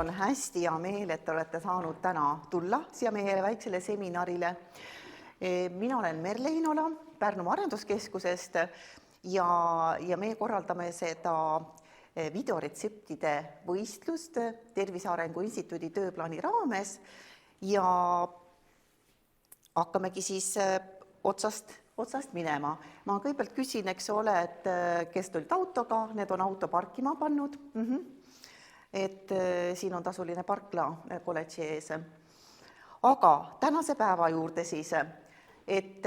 on hästi hea meel, et te olete saanud täna tulla siia meie väiksele seminarile. Mina olen Merle Hinola Pärnumaa Arenduskeskusest ja me korraldame seda videoretseptide võistlust Tervise Arengu Instituudi tööplaani raames ja hakkamegi siis otsast minema. Ma kõigepealt küsin, eks ole, et kes tulid autoga, need on auto parkima pannud. Et siin on tasuline parkla kolledži ees. Aga tänase päeva juurde siis, et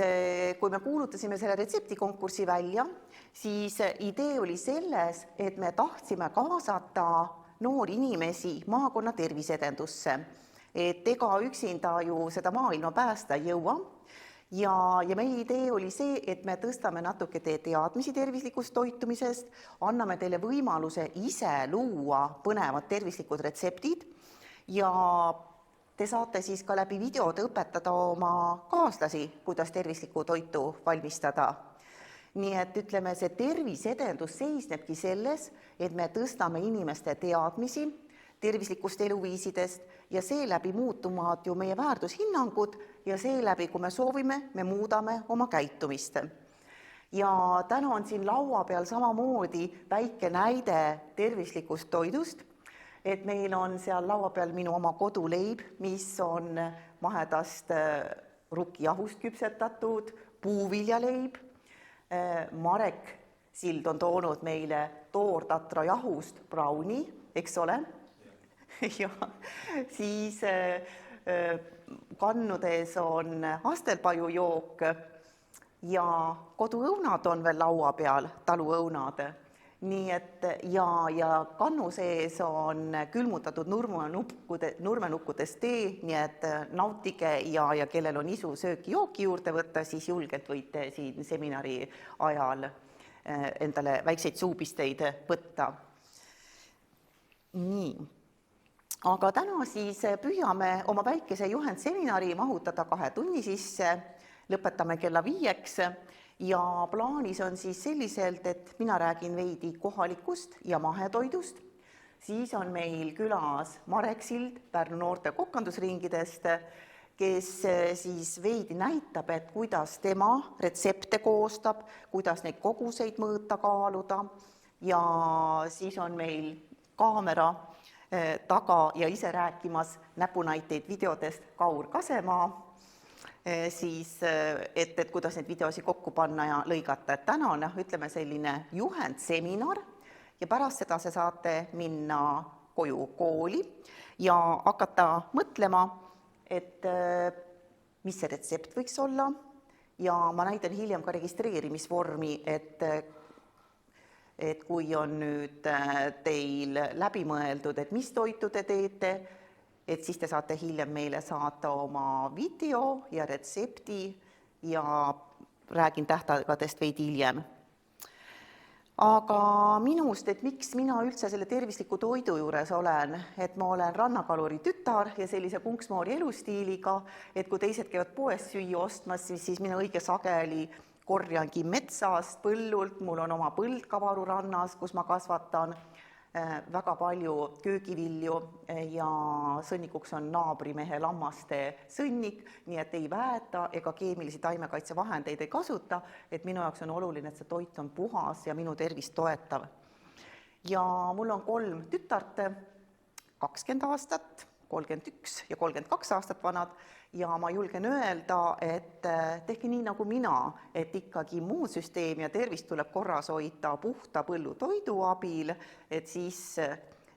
kui me kuulutasime selle retseptikonkursi välja, siis idee oli selles, et me tahtsime kaasata noori inimesi maakonna terviseedendusse. Et ega üksinda ju seda maailma päästa ei jõua. Ja meie idee oli see, et me tõstame natuke teie teadmisi tervislikust toitumisest, anname teile võimaluse ise luua põnevad tervislikud retseptid ja te saate siis ka läbi videode õpetada oma kaaslasi, kuidas tervislikku toitu valmistada. Nii et ütleme, see terviseedendus seisnebki selles, et me tõstame inimeste teadmisi tervislikust eluviisidest ja seeläbi muutuvad ju meie väärtushinnangud ja seeläbi, kui me soovime, me muudame oma käitumist. Ja täna on siin laua peal samamoodi väike näide tervislikust toidust, et meil on seal laua peal minu oma koduleib, mis on mahedast rukkijahust küpsetatud, puuviljaleib. Marek Sild on toonud meile toortatra jahust brauni, eks ole? Ja siis kannudes on astelpajujook ja koduõunad on veel laua peal, taluõunad. Nii et ja kannu sees on külmutatud nurmenukkudest tee, nii et nautige ja kellel on isu sööki jooki juurde võtta, siis julgelt võite siin seminari ajal endale väikseid suupisteid võtta. Nii. Aga täna siis püüame oma väikese juhendseminari mahutada 2 tunni sisse, lõpetame kella 5 ja plaanis on siis selliselt, et mina räägin veidi kohalikust ja mahetoidust, siis on meil külas Marek Sild Pärnu noorte kokandusringidest, kes siis veidi näitab, et kuidas tema retsepte koostab, kuidas neid koguseid mõõta kaaluda ja siis on meil kaamera taga ja ise rääkimas näpunäiteid videodest Kaur Kasemaa, siis et kuidas neid videosi kokku panna ja lõigata. Et täna on ütleme selline juhendseminar ja pärast seda se saate minna koju kooli ja hakata mõtlema, et mis see retsept võiks olla ja ma näitan hiljem ka registreerimisvormi, et kui on nüüd teil läbi mõeldud, et mis toitu te teete, et siis te saate hiljem meile saata oma video ja retsepti ja räägin tähtaegadest veidi hiljem. Aga minust, et miks mina üldse selle tervisliku toidu juures olen, et ma olen rannakaluri tütar ja sellise kunksmoori elustiiliga, et kui teised käivad poes süüa ostmas, siis mina õige sageli korjangi metsast, põllult, mul on oma põldkavaru rannas, kus ma kasvatan väga palju köögivilju ja sõnnikuks on naabrimehe lammaste sõnnik, nii et ei väeta ega keemilisi taimekaitsevahendeid ei kasuta, et minu jaoks on oluline, et see toit on puhas ja minu tervist toetav. Ja mul on 3 tütart, 20 aastat, 31 ja 32 aastat vanad ja ma julgen öelda, et tehke nii nagu mina, et ikkagi immuunsüsteem ja tervist tuleb korras hoida puhta põllutoidu abil, et siis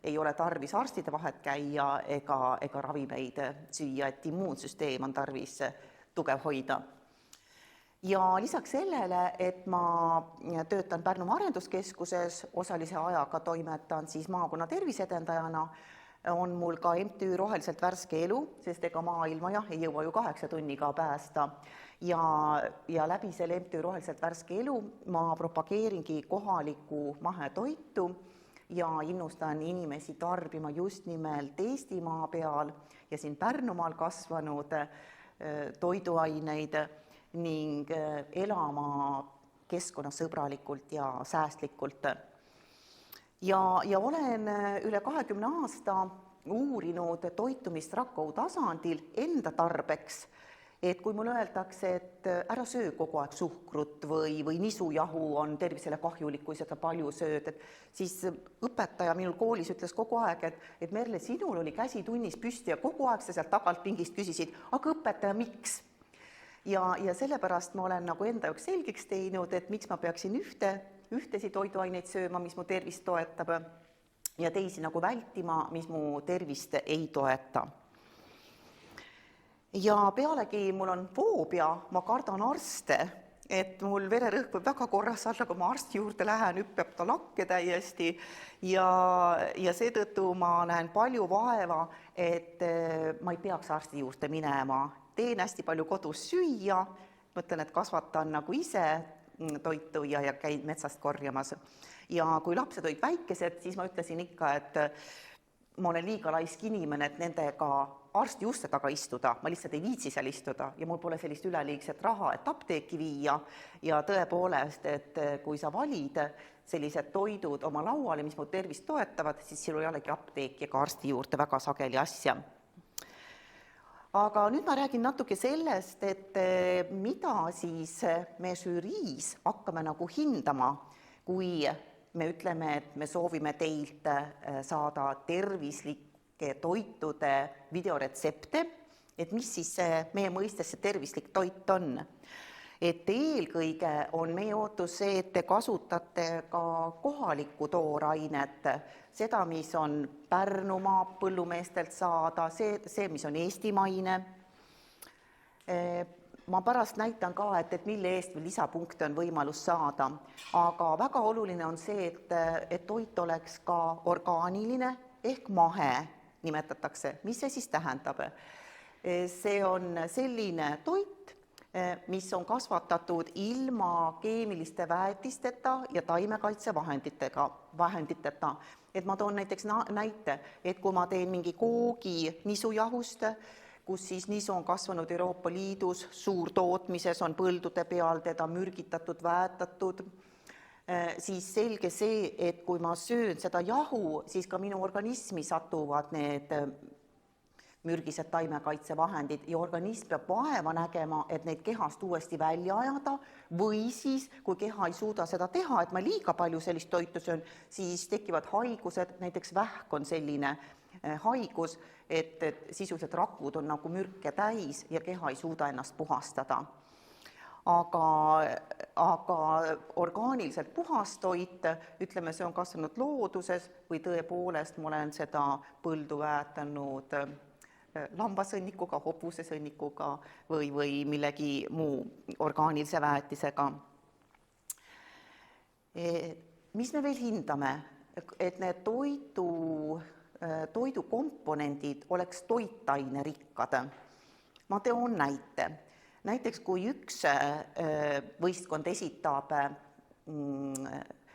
ei ole tarvis arstide vahet käia ega ravimeid süüa, et immuunsüsteem on tarvis tugev hoida. Ja lisaks sellele, et ma töötan Pärnumaa Arenduskeskuses, osalise ajaga toimetan siis maakonna terviseedendajana, on mul ka MTÜ Roheliselt värske elu, sest ega maailma ei jõua ju 8 tunniga päästa. Ja läbi selle MTÜ Roheliselt värske elu ma propageeringi kohalikku mahetoitu ja innustan inimesi tarbima just nimelt Eestimaa peal ja siin Pärnumaal kasvanud toiduaineid ning elama keskkonnasõbralikult ja säästlikult. Ja olen üle 20 aasta uurinud toitumist rakku tasandil enda tarbeks, et kui mulle öeldakse, et ära söö kogu aeg suhkrut või nisujahu on tervisele kahjulik, kui seda palju sööd, et siis õpetaja minul koolis ütles kogu aeg, et Merle, sinul oli käsi tunnis püsti ja kogu aeg sa sealt tagant pingist küsisid, aga õpetaja, miks? Ja sellepärast ma olen nagu enda jaoks selgeks teinud, et miks ma peaksin ühtesi toiduaineid sööma, mis mu tervist toetab, ja teisi nagu vältima, mis mu tervist ei toeta. Ja pealegi mul on foobia, ma kardan arste, et mul vererõhk võib väga korras olla, kui ma arsti juurde lähen, hüppab ta lakke täiesti ja seetõttu ma näen palju vaeva, et ma ei peaks arsti juurde minema. Teen hästi palju kodus süüa, mõtlen, et kasvatan nagu ise toitu ja käin metsast korjamas. Ja kui lapsed olid väikesed, siis ma ütlesin ikka, et ma olen liiga laisk inimene, et nendega arsti uste taga istuda, ma lihtsalt ei viitsi seal istuda ja mul pole sellist üleliigset raha, et apteeki viia ja tõepoolest, et kui sa valid sellised toidud oma lauale, mis mu tervist toetavad, siis sul ei olegi apteeki ega arsti juurde väga sageli asja. Aga nüüd ma räägin natuke sellest, et mida siis me žüriis hakkame nagu hindama, kui me ütleme, et me soovime teilt saada tervislike toitude videoretsepte, et mis siis meie mõistes see tervislik toit on. Et eelkõige on meie ootus see, et te kasutate ka kohalikku toorainet, seda, mis on Pärnumaa põllumeestelt saada, see, mis on eestimaine. Ma pärast näitan ka, et mille eest või lisapunkte on võimalus saada, aga väga oluline on see, et toit oleks ka orgaaniline ehk mahe nimetatakse. Mis see siis tähendab? See on selline toit, mis on kasvatatud ilma keemiliste väetisteta ja taimekaitsevahenditeta. Et ma toon näiteks näite, et kui ma teen mingi koogi nisujahust, kus siis nisu on kasvanud Euroopa Liidus suurtootmises, on põldude peal teda mürgitatud, väetatud, siis selge see, et kui ma söön seda jahu, siis ka minu organismi satuvad need mürgised taimekaitsevahendid ja organism peab vaeva nägema, et neid kehast uuesti välja ajada või siis, kui keha ei suuda seda teha, et ma liiga palju sellist toitu söön, siis tekivad haigused, näiteks vähk on selline haigus, et sisuliselt rakud on nagu mürke täis ja keha ei suuda ennast puhastada. Aga orgaaniliselt puhas toit, ütleme, see on kasvanud looduses või tõepoolest ma olen seda põldu väetanud lambasõnnikuga, hobusesõnnikuga või millegi muu orgaanilise väetisega. Mis me veel hindame? Et need toidukomponendid oleks toitainerikkad. Ma teon näite. Näiteks kui üks võistkond esitab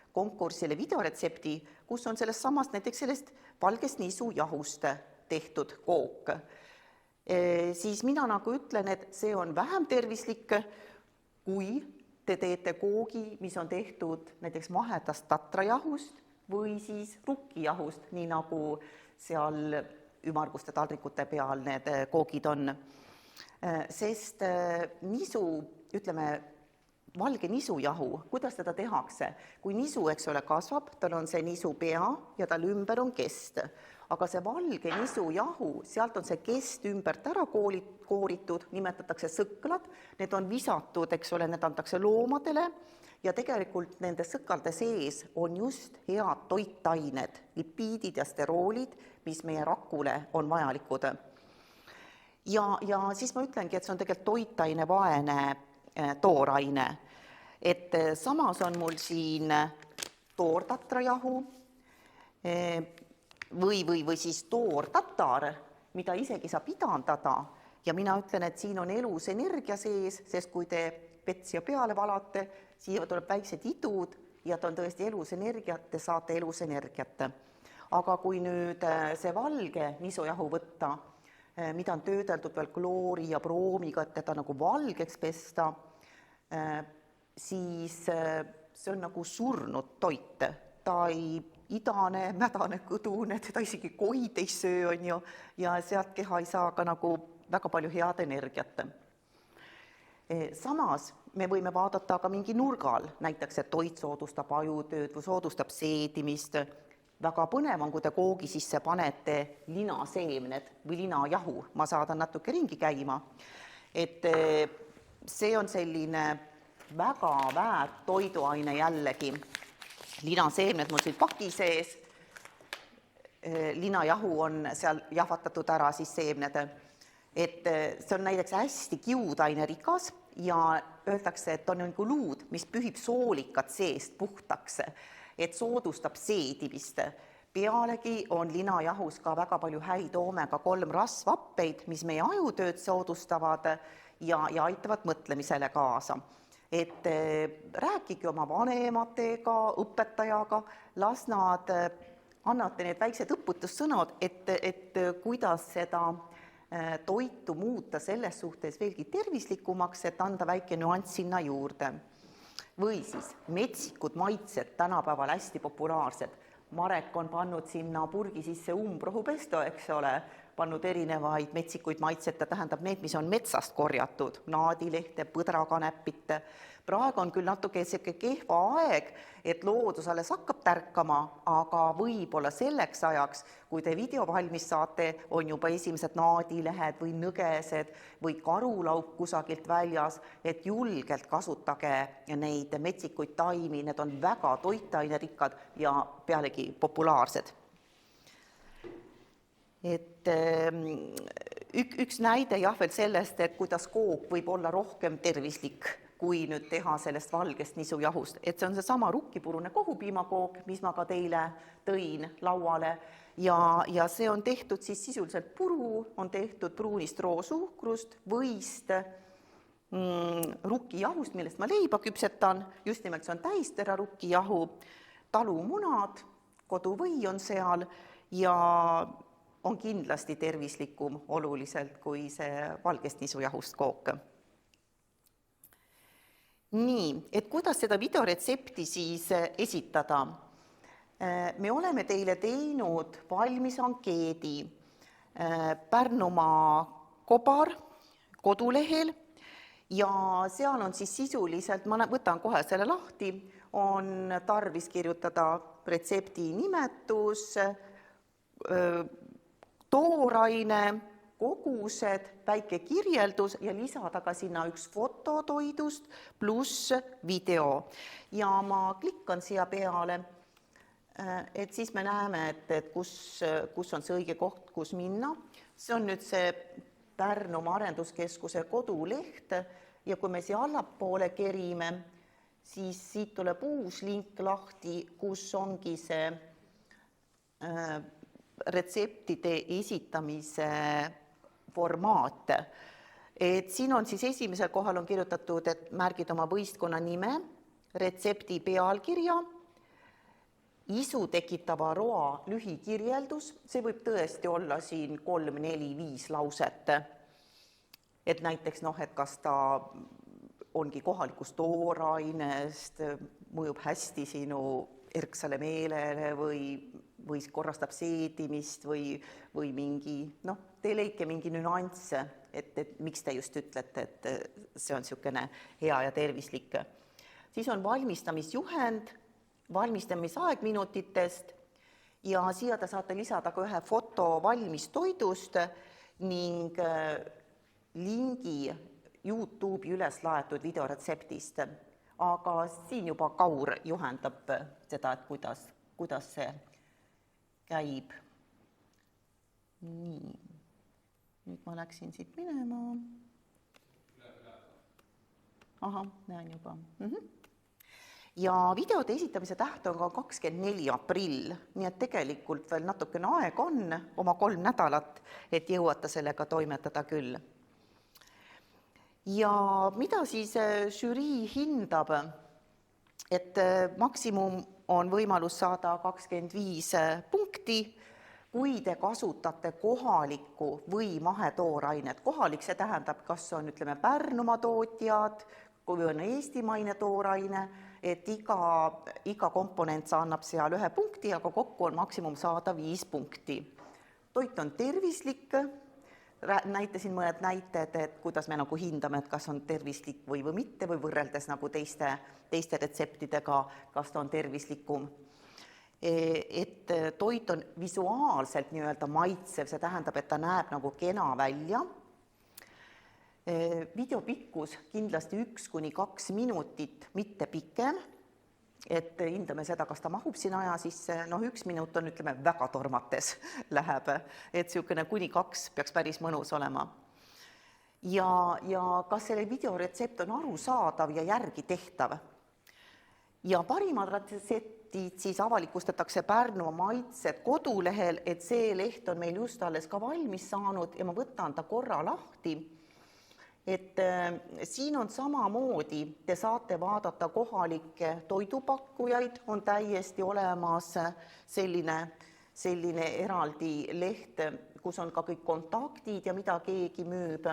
konkursile videoretsepti, kus on sellest samast näiteks sellest valgest nisujahust tehtud kook, siis mina nagu ütlen, et see on vähem tervislik, kui te teete koogi, mis on tehtud näiteks mahedast tatrajahust või siis rukkijahust, nii nagu seal ümmarguste taldrikute peal need koogid on. Sest nisu, ütleme, valge nisujahu, kuidas teda tehakse? Kui nisu, eks ole, kasvab, tal on see nisu pea ja tal ümber on kest. Aga see valge nisujahu, sealt on see kest ümbert ära kooritud, nimetatakse sõklad, need on visatud, eks ole, need antakse loomadele ja tegelikult nende sõkalde sees on just head toitained, lipiidid ja steroolid, mis meie rakule on vajalikud. Ja siis ma ütlengi, et see on tegelikult toitainevaene tooraine. Et samas on mul siin toortatrajahu või siis toortatar, mida isegi saab idandada ja mina ütlen, et siin on elus energia sees, sest kui te petsia peale valate, siia tuleb väiksed idud ja ta on tõesti elus energiat, te saate elus energiat. Aga kui nüüd see valge nisujahu võtta, mida on töödeldud veel kloori ja broomiga, et teda nagu valgeks pesta, siis see on nagu surnud toit. Ta ei idane, mädane kõdune, teda isegi koid ei söö, on ju, ja sealt keha ei saa ka nagu väga palju head energiat. Samas me võime vaadata ka mingi nurgal, näiteks, et toit soodustab ajutööd või soodustab seedimist. Väga põnev on, kui te koogi sisse panete linaseemned või linajahu, ma saadan natuke ringi käima. Et see on selline väga väärt toiduaine jällegi. Linaseemned mul siin paki sees, linajahu on seal jahvatatud ära siis seemned. Et see on näiteks hästi kiudainerikas ja öeldakse, et on nagu luud, mis pühib soolikat seest puhtaks, et soodustab seedimist. Pealegi on linajahus ka väga palju häid omega-3 rasvhappeid, mis meie ajutööd soodustavad ja aitavad mõtlemisele kaasa. Et rääkige oma vanematega, õpetajaga, las nad annate need väiksed õpetussõnad, et kuidas seda toitu muuta selles suhtes veelgi tervislikumaks, et anda väike nüanss sinna juurde. Või siis metsikud maitsed tänapäeval hästi populaarsed. Marek on pannud sinna purgi sisse umbrohupesto, eks ole, pannud erinevaid metsikuid maitsed, tähendab need, mis on metsast korjatud, naadilehte, põdrakanepit. Praegu on küll natuke selline kehva aeg, et loodus alles hakkab tärkama, aga võib-olla selleks ajaks, kui te video valmis saate, on juba esimesed naadilehed või nõgesed või karulauk kusagilt väljas, et julgelt kasutage neid metsikuid taimi, need on väga toitainerikkad ja pealegi populaarsed. Et üks näide jah veel sellest, et kuidas kook võib olla rohkem tervislik, kui nüüd teha sellest valgest nisujahust. Et see on seesama rukkipurune kohupiimakook, mis ma ka teile tõin lauale ja see on tehtud siis sisuliselt puru, on tehtud pruunist roosuhkrust, võist, rukkijahust, millest ma leiba küpsetan, just nimelt see on täistera rukkijahu, talumunad, koduvõi on seal ja on kindlasti tervislikum oluliselt kui see valgest nisujahust kook. Nii, et kuidas seda videoretsepti siis esitada? Me oleme teile teinud valmis ankeedi Pärnumaa Kobar kodulehel ja seal on siis sisuliselt, ma võtan kohe selle lahti, on tarvis kirjutada retsepti nimetus, tooraine, kogused, väike kirjeldus ja lisada ka sinna üks foto toidust pluss video. Ja ma klikkan siia peale, et siis me näeme, et kus on see õige koht, kus minna. See on nüüd see Pärnumaa Arenduskeskuse koduleht ja kui me siia allapoole kerime, siis siit tuleb uus link lahti, kus ongi see retseptide esitamise formaat. Et siin on siis esimesel kohal on kirjutatud, et märgid oma võistkonna nime, retsepti pealkirja, isu tekitava roa lühikirjeldus, see võib tõesti olla siin 3, 4, 5 lauset. Et näiteks, et kas ta ongi kohalikust toorainest, mõjub hästi sinu erksale meelele või korrastab seedimist või mingi, te leidke mingi nüanss, et miks te just ütlete, et see on niisugune hea ja tervislik. Siis on valmistamisjuhend, valmistamisaeg minutitest ja siia te saate lisada ka ühe foto valmis toidust ning lingi YouTube'i üles laetud videoretseptist. Aga siin juba Kaur juhendab seda, et kuidas see käib. Nii. Nüüd ma läksin siit minema. Ahah, näen juba. Ja videode esitamise täht on ka 24. aprill, nii et tegelikult veel natukene aeg on, oma 3 nädalat, et jõuata sellega toimetada küll. Ja mida siis žürii hindab, et maksimum on võimalus saada 25 punkti, kui te kasutate kohalikku või mahetoorainet. Kohalik see tähendab, kas on Pärnumaa tootjad, kui on eestimaine tooraine et iga komponent annab seal 1 punkti, aga kokku on maksimum saada 5 punkti. Toit on tervislik, näitasin mõned näited, et kuidas me nagu hindame, et kas on tervislik või mitte või võrreldes nagu teiste retseptidega, kas ta on tervislikum. Et toit on visuaalselt nii-öelda maitsev, see tähendab, et ta näeb nagu kena välja. Video pikkus kindlasti 1–2 minutit, mitte pikem, et hindame seda, kas ta mahub siin aja sisse, 1 minut on, ütleme, väga tormates läheb, et niisugune kuni 2 peaks päris mõnus olema. Ja kas selle videoretsept on arusaadav ja järgi tehtav? Ja parimad retseptid siis avalikustatakse Pärnu maitsed kodulehel, et see leht on meil just alles ka valmis saanud ja ma võtan ta korra lahti. Et siin on samamoodi, te saate vaadata kohalikke toidupakkujaid, on täiesti olemas selline eraldi leht, kus on ka kõik kontaktid ja mida keegi müüb.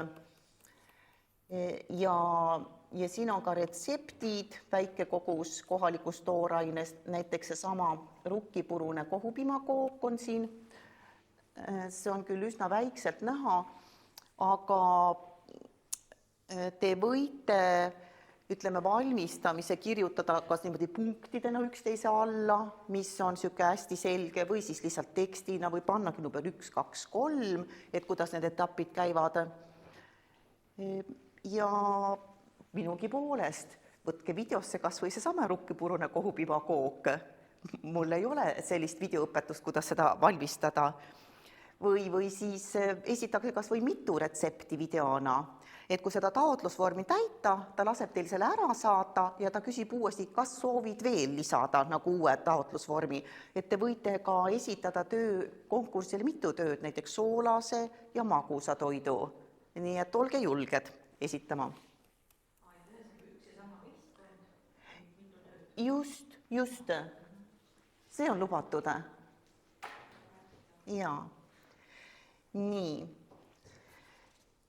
Ja siin on ka retseptid, väike kogus kohalikust toorainest, näiteks see sama rukkipurune kohupiimakook on siin. See on küll üsna väikselt näha, aga te võite, ütleme, valmistamise kirjutada kas niimoodi punktidena üksteise alla, mis on niisugune hästi selge, või siis lihtsalt tekstina või pannagi number 1, 2, 3, et kuidas need etapid käivad. Ja minugi poolest, võtke videosse kas või seesama rukkipurune kohupiimakook. Mul ei ole sellist videoõpetust, kuidas seda valmistada. Või siis esitage kas või mitu retsepti videona, et kui seda taotlusvormi täita, ta laseb teil selle ära saata ja ta küsib uuesti, kas soovid veel lisada nagu uue taotlusvormi, et te võite ka esitada konkursile mitu tööd, näiteks soolase ja magusa toidu. Nii et olge julged esitama. Just. See on lubatud. Jaa. Nii.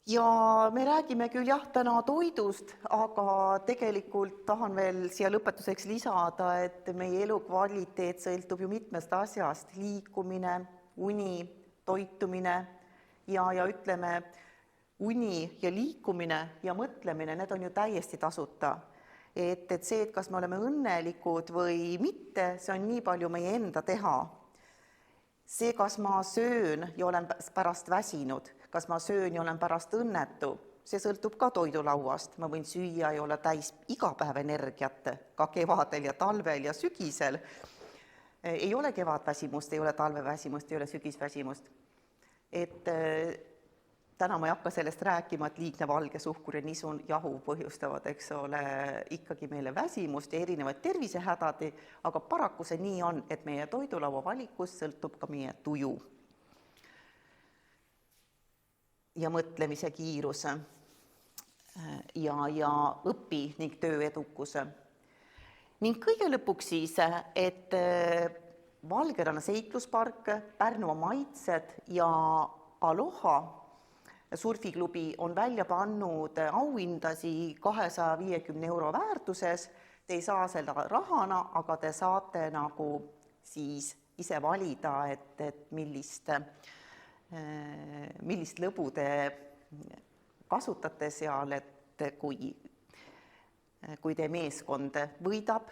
Ja me räägime küll täna toidust, aga tegelikult tahan veel siia lõpetuseks lisada, et meie elukvaliteet sõltub ju mitmest asjast, liikumine, uni, toitumine ja ütleme, uni ja liikumine ja mõtlemine, need on ju täiesti tasuta. Et see, et kas me oleme õnnelikud või mitte, see on nii palju meie enda teha. See, kas ma söön ja olen pärast väsinud, kas ma söön ja olen pärast õnnetu, see sõltub ka toidulauast. Ma võin süüa ja olla täis iga päev energiat, ka kevadel ja talvel ja sügisel. Ei ole kevadväsimust, ei ole talveväsimust, ei ole sügisväsimust. Et täna ma ei hakka sellest rääkima, et liigne valge suhkur ja nisun jahu põhjustavad, eks ole, ikkagi meile väsimust ja erinevaid tervisehädadi, aga paraku see nii on, et meie toidulaua valikus sõltub ka meie tuju ja mõtlemise kiiruse ja õpi ning töö edukuse. Ning kõige lõpuks siis, et Valgeranna seikluspark, Pärnu maitsed ja Aloha surfiklubi on välja pannud auhindasi 250 € väärtuses. Te ei saa seda rahana, aga te saate nagu siis ise valida, et millist lõbu te kasutate seal, et kui teie meeskond võidab,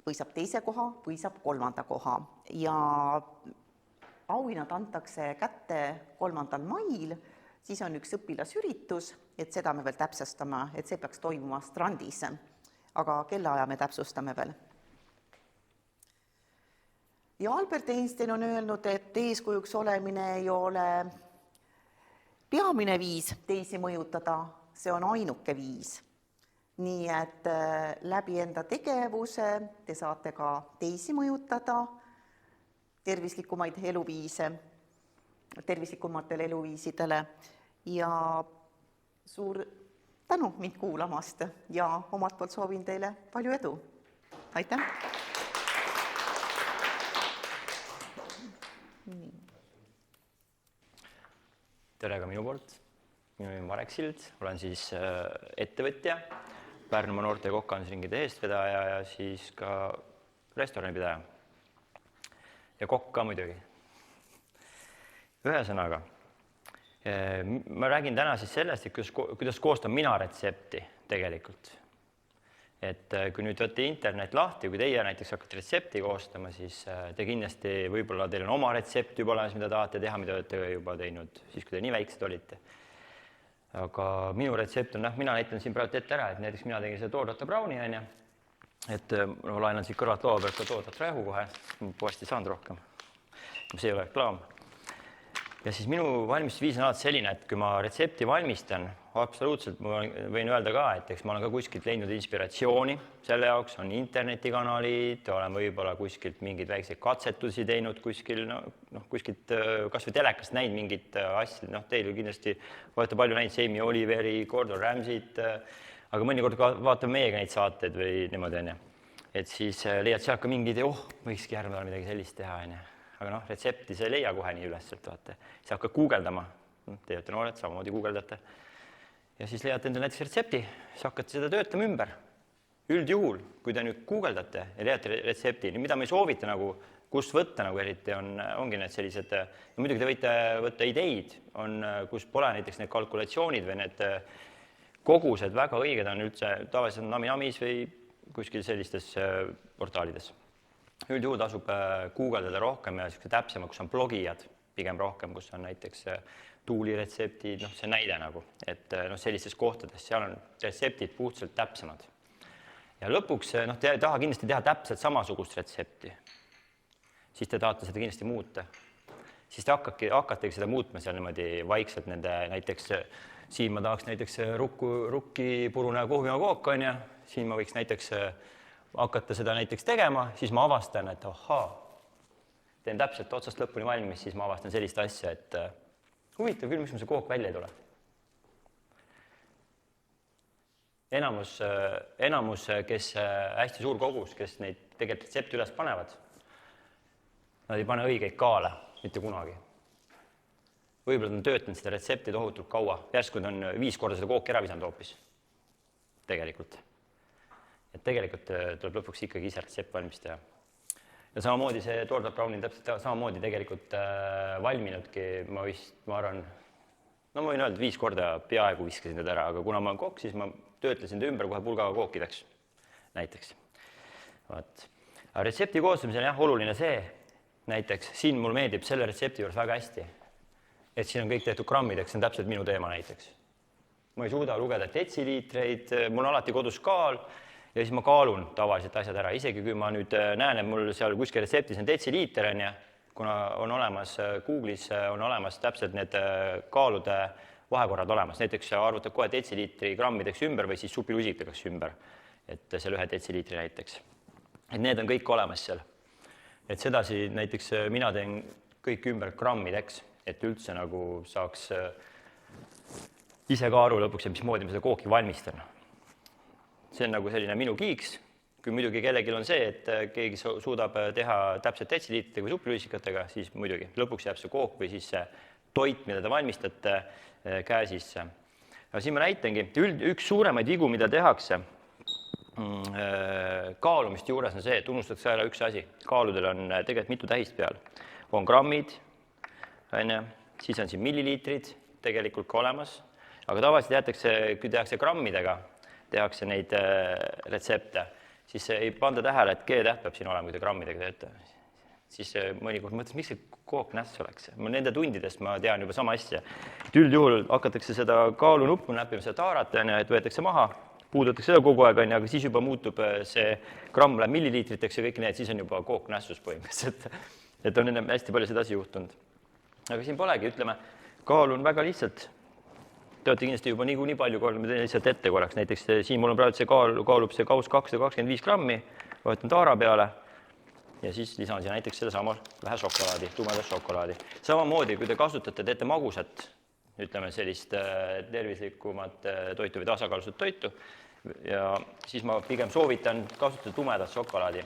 või saab teise koha, või saab 3. koha. Ja auhinnad antakse kätte 3. mail, siis on üks õpilasüritus, et seda me veel täpsustame, et see peaks toimuma strandis, aga kellaaja me täpsustame veel. Ja Albert Einstein on öelnud, et eeskujuks olemine ei ole peamine viis teisi mõjutada, see on ainuke viis. Nii et läbi enda tegevuse te saate ka teisi mõjutada, tervislikumatele eluviisidele ja suur tänu mind kuulamast ja omalt poolt soovin teile palju edu. Aitäh! Tere ka minu poolt. Minu nimi on Marek Sild, olen siis ettevõtja Pärnumaa noorte kokkandusringide eestvedaja ja siis ka restoranipidaja. Ja kokk ka muidugi. Ühesõnaga, ma räägin täna siis sellest, et kuidas koostan mina retsepti tegelikult. Et kui nüüd võtte internet lahti, kui teie näiteks hakkate retsepti koostama, siis te kindlasti, võib-olla teil on oma retsept juba olemas, mida tahate teha, mida olete juba teinud, siis kui te nii väiksed olite. Aga minu retsept on, mina näitan siin praegu ette ära, et näiteks mina tegin seda toordatta brauni, et ma laenan siit kõrvalt loa pealt ka toordatta rähu kohe, poesti saanud rohkem, see ei ole reklaam. Ja siis minu valmistusviis on alati selline, et kui ma retsepti valmistan, absoluutselt ma võin öelda ka, et eks ma olen ka kuskilt leidnud inspiratsiooni selle jaoks, on internetikanalid, olen võib-olla kuskilt mingeid väikseid katsetusi teinud kuskil, kuskilt kas või telekast näinud mingit asja, teil kindlasti olete palju näinud Jamie Oliveri, Gordon Ramsayt, aga mõnikord vaatame meiega neid saateid või niimoodi, et siis leiad sealt ka mingi idee, võikski järgmine midagi sellist teha, aga retsepti see ei leia kohe nii üleselt, vaata. Siis hakkad guugeldama, te olete noored, samamoodi guugeldate. Ja siis leiate endale näiteks retsepti, siis hakkate seda töötama ümber. Üldjuhul, kui te nüüd guugeldate ja leiate retsepti, mida me ei soovita, kust võtta, eriti ongi need sellised, muidugi te võite võtta ideid, kus pole näiteks need kalkulatsioonid või need kogused väga õiged on üldse tavaliselt Nami-Namis või kuskil sellistes portaalides. Üldjuhul tasub guugeldada rohkem ja täpsema, kus on blogijad pigem rohkem, kus on näiteks tuuliretseptid, see näide et sellistes kohtades, seal on retseptid puhtalt täpsemad. Ja lõpuks te ei taha kindlasti teha täpselt samasugust retsepti, siis te tahate seda kindlasti muuta. Siis te hakkategi seda muutma seal niimoodi vaikselt nende näiteks, siin ma tahaks näiteks rukki puruna ja kohvimakook, siin ma võiks näiteks hakata seda näiteks tegema, siis ma avastan, et teen täpselt otsast lõpuni valmis, siis ma avastan sellist asja, et huvitav küll, miks see kook välja ei tule. Enamus, kes hästi suur kogus, kes neid tegelikult retsepti üles panevad, nad ei pane õigeid kaale, mitte kunagi. Võib-olla on töötanud seda retsepti tohutult kaua, järsku on 5 korda seda kooki ära visanud hoopis. Tegelikult. Et tegelikult tuleb lõpuks ikkagi ise retsept valmis teha. Ja samamoodi see toordatta brauni täpselt samamoodi tegelikult valminudki, ma arvan, ma võin öelda 5 korda peaaegu viskasin teda ära, aga kuna ma olen kokk, siis ma töötlesin ta ümber kohe pulgaga kookideks, näiteks. Aga retsepti koostamisel on oluline see, näiteks siin mul meeldib selle retsepti juures väga hästi, et siin on kõik tehtud grammideks, see on täpselt minu teema näiteks. Ma ei suuda lugeda detsiliitreid, mul on alati kodus kaal, ja siis ma kaalun tavaliselt asjad ära, isegi kui ma nüüd näen, et mul seal kuskil retseptis on detsiliiter, kuna on olemas Google'is on olemas täpselt need kaalude vahekorrad olemas, näiteks arvutad kohe detsiliitri grammideks ümber või siis supilusikaks ümber, et seal 1 detsiliitri näiteks. Et need on kõik olemas seal. Et sedasi näiteks mina teen kõik ümber grammideks, et üldse saaks ise ka aru lõpuks, mismoodi ma seda kooki valmistan. See on selline minu kiiks, kui muidugi kellelgi on see, et keegi suudab teha täpselt detsiliitritega või supilusikatega, siis muidugi lõpuks jääb see kook või siis see toit, mida te valmistate käe sisse. Aga siin ma näitangi, üks suuremaid vigu, mida tehakse kaalumist juures on see, et unustatakse ära üks asi. Kaaludel on tegelikult mitu tähist peal. On grammid, siis on siin milliliitrid tegelikult ka olemas, aga tavaliselt jäetakse, kui tehakse grammidega, tehakse neid retsepte, siis ei panda tähele, et G-täht peab siin olema, kui te grammidega teete. Siis mõnikord mõtles, miks see kook näss oleks. Nende tundidest ma tean juba sama asja. Et üldjuhul hakatakse seda kaalunuppu näppima, seda taarat, et võetakse maha, puudutakse seda kogu aeg, aga siis juba muutub see gramm läheb milliliitriteks ja kõik need, siis on juba kook nässus põhimõtteliselt. Et on hästi palju seda asi juhtunud. Aga siin polegi, ütleme, kaalun väga lihtsalt. Te olete kindlasti juba nii palju kaalud, ma teen lihtsalt ette korraks. Näiteks siin mul on praegu see kaalub see kaus 225 grammi, võetan taara peale ja siis lisan siia näiteks selle sama vähe šokolaadi, tumedat šokolaadi. Samamoodi, kui te kasutate, teete magusat, ütleme sellist tervislikumat toitu või tasakaalustat toitu ja siis ma pigem soovitan kasutada tumedat šokolaadi.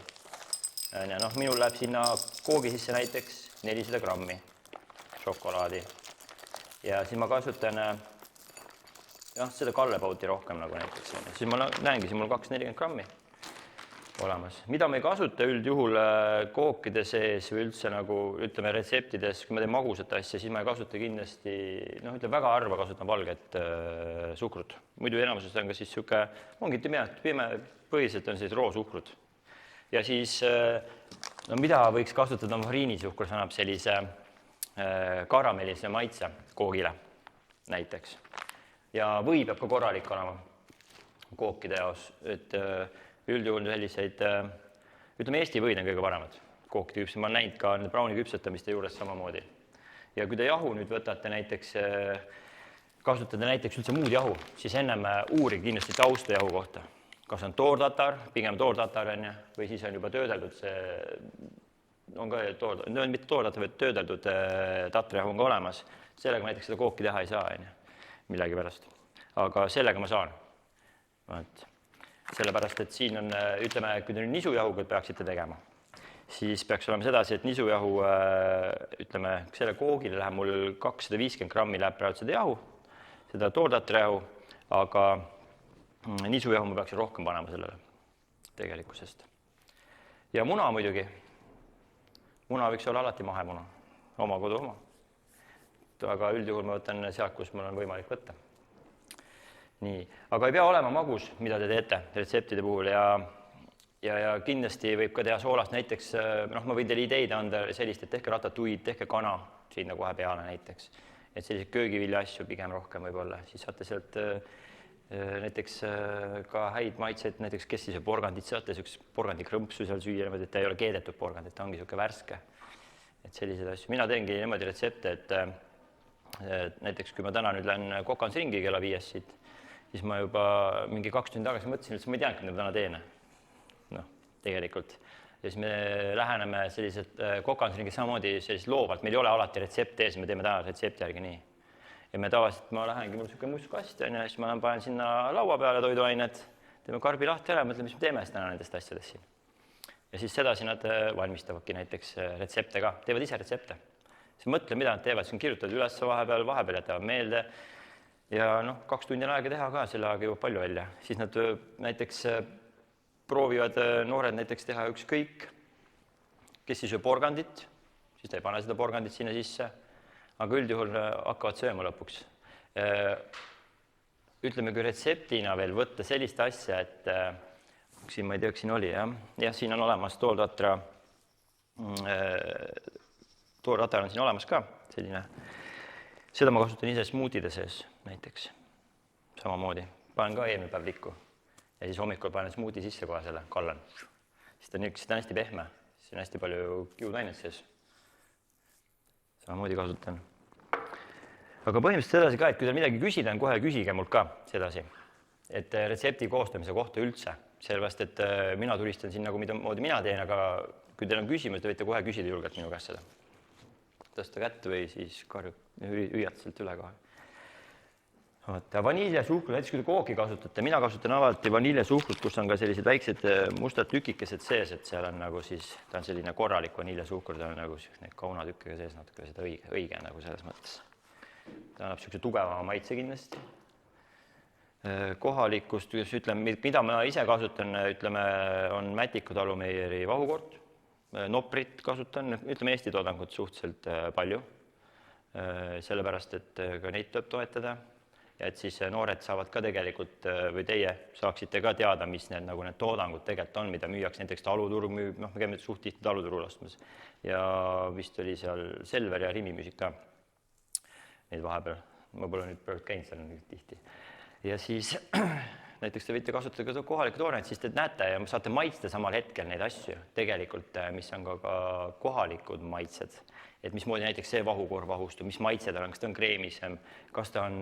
Minul läheb sinna koogi sisse näiteks 400 grammi šokolaadi ja siis ma kasutan jah, seda Kallepauti rohkem nagu näiteks. Siis ma näengi, siin mul 240 grammi olemas. Mida me ei kasuta üldjuhul kookide sees või üldse nagu, ütleme, retseptides, kui ma teen magusat asja, siis ma ei kasuta kindlasti, noh, ütleme, väga harva kasutan valget suhkrut. Muidu enamuses on ka siis sihuke, ongi pime, põhiliselt on siis roosuhkrut. Ja siis, no mida võiks kasutada mariinisuhkur, see annab sellise karamellise maitse koogile näiteks. Ja või peab ka korralik olema kookide jaos, et üldjuhul selliseid, ütleme, Eesti võid on kõige paremad kookide küpsed, ma olen näinud ka browni küpsetamiste juures samamoodi. Ja kui te jahu nüüd võtate näiteks, kasutate näiteks üldse muud jahu, siis ennem uurige kindlasti tausta jahu kohta. Kas on toortatar, pigem toortatar on, või siis on juba töödeldud see, on ka mitte toortatar, vaid töödeldud tatrijahu on ka olemas. Sellega ma näiteks seda kooki teha ei saa, millegi pärast. Aga sellega ma saan. Sellepärast, et siin on, ütleme, kui te nüüd nisujahuga peaksite tegema, siis peaks olema sedasi, et nisujahu, ütleme, selle koogile läheb mul 250 grammi läheb praegu seda jahu, seda toortatrijahu, aga nisujahu ma peaksin rohkem panema sellele tegelikkusest. Ja muna muidugi. Muna võiks olla alati mahemuna, oma kodu oma. Aga üldjuhul ma võtan sealt, kus mul on võimalik võtta. Nii, aga ei pea olema magus, mida te teete retseptide puhul ja kindlasti võib ka teha soolast näiteks, noh, ma võin teile ideid anda sellist, et tehke ratatuid, tehke kana sinna kohe peale näiteks, et selliseid köögivilja asju pigem rohkem võib-olla, siis saate sealt näiteks ka häid maitseid, näiteks kestise porgandit saate, selleks porgandikrõmpsu seal süüa, et ta ei ole keedetud porgand, et ta ongi selline värske, et selliseid asju. Mina teengi niimoodi retsepte, et näiteks kui ma täna nüüd lähen kokans ringi kella 5 siit, siis ma juba mingi 2 tundi tagasi mõtlesin, et ma ei teadnud, mida ma täna teen. Noh, tegelikult. Ja siis me läheneme sellised kokansringi samamoodi sellised loovalt. Meil ei ole alati retsepte ees, me teeme täna retsepti järgi nii. Ja me tavaliselt, ma lähengi, mul selline must kast ja siis ma panen sinna laua peale toiduained, teeme karbi lahti ära ja mõtleme, mis me teeme täna nendest asjadest siin. Ja siis sedasi nad valmistavadki näiteks retsepte ka, teevad ise retsepte. Siis mõtle, mida nad teevad, siis kirjutavad üles vahepeal jätavad meelde. Ja noh, 2 tundi on aega teha ka, selle aega jõuab palju välja. Siis nad näiteks proovivad noored näiteks teha ükskõik, kes siis sööb porgandit, siis ta ei pane seda porgandit sinna sisse, aga üldjuhul hakkavad sööma lõpuks. Ütleme, kui retseptina veel võtta sellist asja, et siin ma ei tea, siin oli, jah, siin on olemas toortatar on siin olemas ka selline. Seda ma kasutan ise smuutide sees näiteks, samamoodi. Panen ka eelmine päev likku ja siis hommikul panen smuuti sisse kohe selle, kallan. Siis ta on hästi pehme, siis on hästi palju kiudainet sees. Samamoodi kasutan. Aga põhimõtteliselt sedasi ka, et kui teil midagi küsida on, kohe küsige mult ka sedasi. Et retsepti koostamise kohta üldse. Sellepärast, et mina tulistan siin nagu mida moodi mina teen, aga kui teil on küsimus, te võite kohe küsida julgelt minu käest seda. Tõsta kätt või siis hüüata sealt üle kohe. Vaniljesuhkrut, näiteks kui te kooki kasutate, mina kasutan alati vaniljesuhkrut, kus on ka sellised väiksed mustad tükikesed sees, et seal on nagu siis, ta on selline korralik vaniljesuhkur, ta on nagu need kaunatükkega sees natuke seda õige nagu selles mõttes. Ta annab selline tugevama maitse kindlasti. Kohalikust, ütleme, mida ma ise kasutan, ütleme, on Mätiku Talumeijeri vahukord, noprit kasutan, ütleme Eesti toodangut suhteliselt palju, sellepärast, et ka neid tuleb toetada. Ja et siis noored saavad ka tegelikult, või teie saaksite ka teada, mis need toodangud tegelikult on, mida müüaks, näiteks taluturg müüb, noh, me käime suht tihti taluturul ostmas. Ja vist oli seal Selver ja Rimi müüsik ka neid vahepeal. Ma pole nüüd praegu käinud seal tihti. Ja siis näiteks te võite kasutada ka kohalikke tooreid, siis te näete ja saate maitsta samal hetkel neid asju tegelikult, mis on ka kohalikud maitsed. Et mismoodi näiteks see vahukoor vahustub, mis maitsed on, kas ta on kreemisem, kas ta on,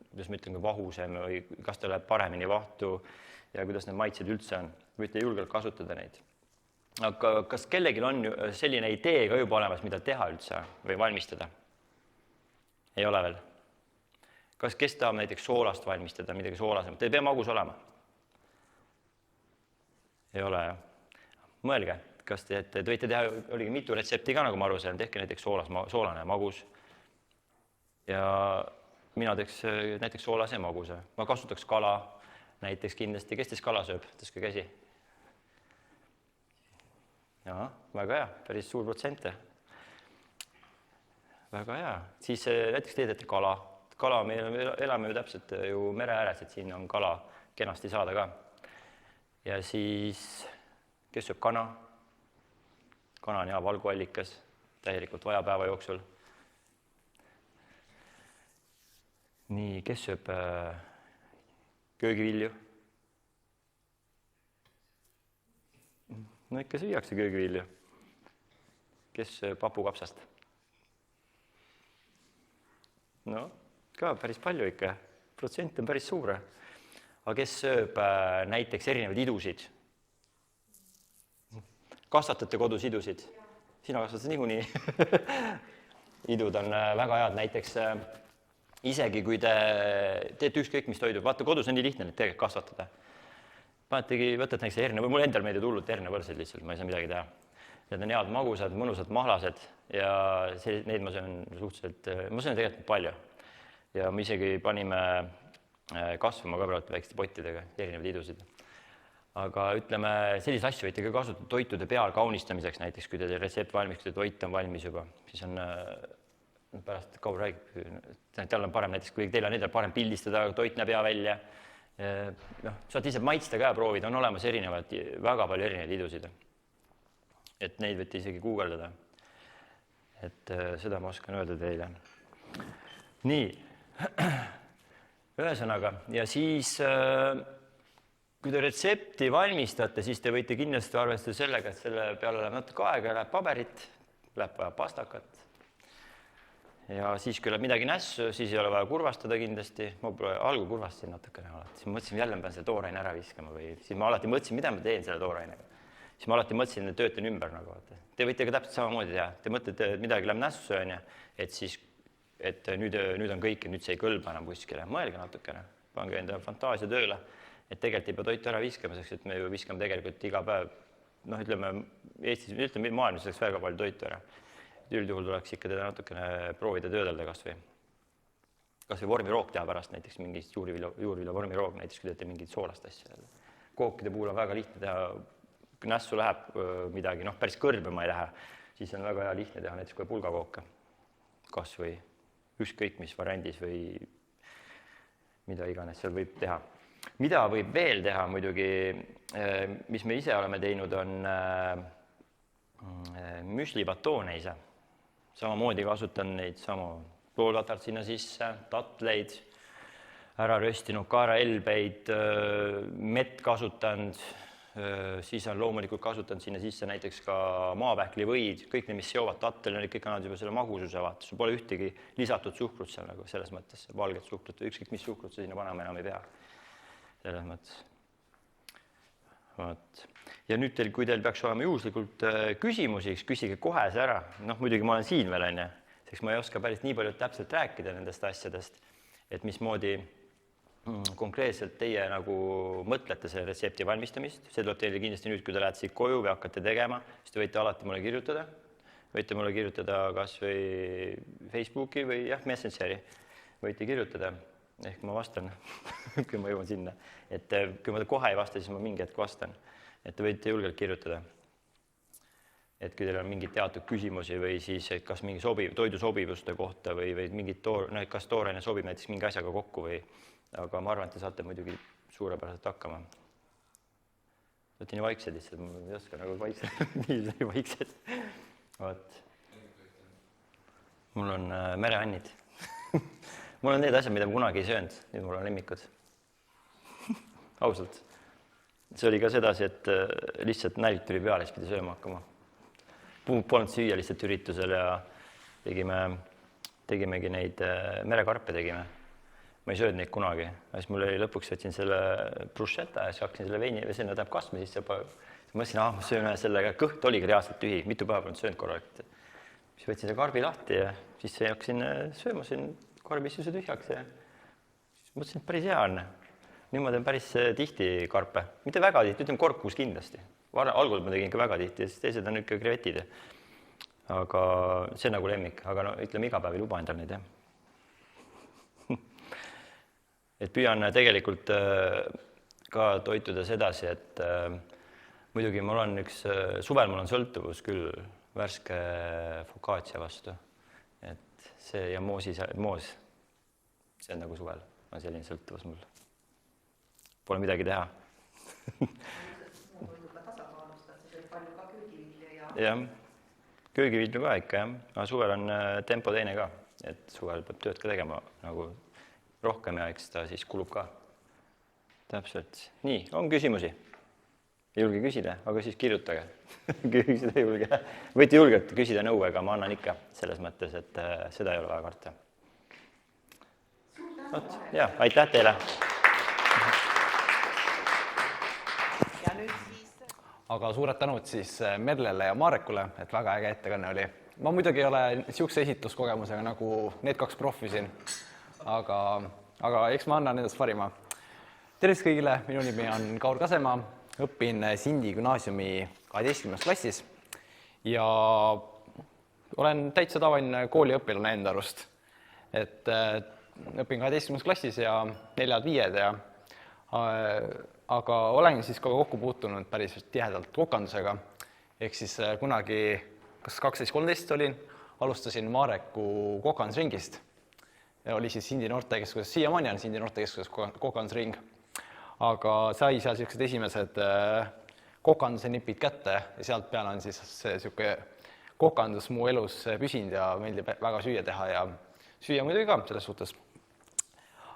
kuidas ma ütlen, vahusem või kas ta läheb paremini vahtu ja kuidas need maitsed üldse on. Võite julgelt kasutada neid. Aga kas kellelgi on selline idee ka juba olemas, mida teha üldse või valmistada? Ei ole veel. Kas kes tahab näiteks soolast valmistada, midagi soolasem? Te ei pea magus olema. Ei ole, jah. Mõelge. Kas te võite teha, oligi mitu retsepti ka, nagu ma aru saan, tehke näiteks soolane magus. Ja mina teeks näiteks soolase ja magusa. Ma kasutaks kala näiteks kindlasti. Kes teist kala sööb? Tõstke käsi. Jaa, väga hea, päris suur protsente. Väga hea. Siis näiteks teete kala. Kala, me elame ju täpselt ju mere ääres, et siin on kala kenasti saada ka. Ja siis, kes sööb kana? Kana on hea valguallikas, täielikult vaja päeva jooksul. Nii, kes sööb köögivilju? No ikka süüakse köögivilju. Kes sööb papukapsast? No, ka päris palju ikka. Protsent on päris suure. Aga kes sööb näiteks erinevaid idusid? Kasvatate kodus idusid? Sina kasvatad niikuinii. Idud on väga head näiteks isegi, kui te teete ükskõik, mis toidu. Vaata, kodus on nii lihtne neid tegelikult kasvatada. Võtad näiteks herne, või mul endal meeldib hullult hernevõrseid lihtsalt, ma ei saa midagi teha. Need on head magusad, mõnusad mahlased ja neid ma söön suhteliselt, ma söön tegelikult palju. Ja me isegi panime kasvama ka praegu väikeste pottidega, erinevaid idusid. Aga ütleme, sellise asju võite ka kasutada toitude peal kaunistamiseks näiteks, kui teil retsept valmis, kui toit on valmis juba, siis on pärast Kaur räägib, tal on parem näiteks, kui teil on parem pildistada, toit näeb hea välja. Saad ise maitsta ka ja proovida, on olemas erinevad, väga palju erinevaid idusid. Et neid võite isegi guugeldada. Et seda ma oskan öelda teile. Nii, ühesõnaga, ja siis kui te retsepti valmistate, siis te võite kindlasti arvestada sellega, et selle peale läheb natuke aega, läheb paberit, läheb vaja pastakat. Ja siis, kui läheb midagi nässu, siis ei ole vaja kurvastada kindlasti. Ma algul kurvastasin natukene alati. Siis mõtlesin, jälle pean selle tooraine ära viskama või siis ma alati mõtlesin, mida ma teen selle toorainega. Siis ma alati mõtlesin, et töötan ümber nagu. Te võite ka täpselt samamoodi teha. Te mõtlete, et midagi läheb nässu, et siis, et nüüd on kõik ja nüüd see ei kõlba enam kuskile. Mõelge natukene, pange enda fantaasia tööle, et tegelikult ei pea toitu ära viskamiseks, et me ju viskame tegelikult iga päev, ütleme, Eestis, ütleme maailmas oleks väga palju toitu ära. Üldjuhul tuleks ikka teda natukene proovida töödelda kas või vormiroog teha pärast, näiteks mingist juurvilja vormiroog, näiteks kui teete mingid soolast asja. Kookide puhul on väga lihtne teha, kui nässu läheb midagi, päris kõrbema ei lähe, siis on väga hea lihtne teha näiteks kui pulgakooke, kas või ükskõik mis variandis või mida iganes seal võib teha. Mida võib veel teha muidugi, mis me ise oleme teinud, on müslibatoone ise. Samamoodi kasutan neid pooltatart sinna sisse, tatleid, ära röstinud kaaraelbeid, mett kasutanud, siis on loomulikult kasutanud sinna sisse näiteks ka maapähklivõid, kõik need, mis seovad tattel, kõik annavad juba selle magususe vaata. Sul pole ühtegi lisatud suhkrut seal nagu selles mõttes, valget suhkrut või ükskõik mis suhkrut sinna panema enam ei pea. Selles mõttes. Ja nüüd teil, kui teil peaks olema juhuslikult küsimusi, küsige kohe see ära. Muidugi ma olen siin veel, sest ma ei oska päris nii palju täpselt rääkida nendest asjadest, et mismoodi konkreetselt teie nagu mõtlete selle retsepti valmistamist. See tuleb teile kindlasti nüüd, kui te lähete siit koju või hakkate tegema, siis te võite alati mulle kirjutada. Võite mulle kirjutada kas või Facebooki või Messengeri. Võite kirjutada. Ehk ma vastan, kui ma jõuan sinna. Et kui ma kohe ei vasta, siis ma mingi hetk vastan. Et te võite julgelt kirjutada. Et kui teil on mingid teatud küsimusi või siis kas mingi toidu sobivuste kohta või mingid kas tooraine sobib näiteks mingi asjaga kokku või, aga ma arvan, et te saate muidugi suurepäraselt hakkama. Olete nii vaiksed lihtsalt, ma ei oska nagu nii vaiksed. Mul on mereannid. Mul on need asjad, mida ma kunagi ei söönud, nüüd mul on lemmikud. Ausalt. See oli ka sedasi, et lihtsalt nälg tuli peale, siis pidi sööma hakkama. Polnud süüa lihtsalt üritusel ja tegimegi neid merekarpe tegime. Ma ei söönud neid kunagi. Siis mul oli lõpuks võtsin selle bruschetta ja siis hakkasin selle veini või sinna tähendab kasmi sisse. Mõtlesin, ma söön ühe sellega, kõht oligi reaalselt tühi, mitu päeva polnud söönud korralikult. Siis võtsin selle karbi lahti ja siis hakkasin sööma siin karbis ju see tühjaks ja mõtlesin, et päris hea on. Nüüd ma teen päris tihti karpe. Mitte väga tihti, ütleme korkus kindlasti. Algul ma tegin ikka väga tihti ja siis teised on ikka krevetid. Aga see on nagu lemmik, aga ütleme iga päev ei luba endal neid. et püüan tegelikult ka toituda sedasi, et muidugi mul on suvel mul on sõltuvus küll värske focaccia vastu, et see ja moos, see on nagu suvel, on selline sõltuvus mul. Pole midagi teha. Jah, köögivilju ka ikka, jah. Aga suvel on tempo teine ka, et suvel peab tööd ka tegema nagu rohkem ja eks ta siis kulub ka. Täpselt. Nii, on küsimusi? Ei julge küsida, aga siis kirjutage. Küsida ei julge. Võite julgelt küsida nõuega, ma annan ikka selles mõttes, et seda ei ole vaja karta. Ja, aitäh teile! Aga suured tänud siis Merlele ja Marekule, et väga äge ettekanne oli. Ma muidugi ei ole niisuguse esitluskogemusega nagu need 2 profi siin, aga eks ma annan endast parima. Tervist kõigile, minu nimi on Kaur Kasemaa, õpin Sindi gümnaasiumi 12. klassis ja olen täitsa tavaline kooliõpilane enda arust. Et õpin 12. klassis ja 4-5 ja aga olen siis ka kokku puutunud päris tihedalt kokandusega. Ehk siis kunagi, kas 12-13 olin, alustasin Mareku kokandusringist. Ja oli siis Sindi noortekeskuses, siiamaani on Sindi noortekeskuses kokandusring. Aga sai seal sellised esimesed kokanduse nipid kätte ja sealt peale on siis see selline kokandus mu elus püsinud ja meeldib väga süüa teha ja süüa muidugi ka selles suhtes.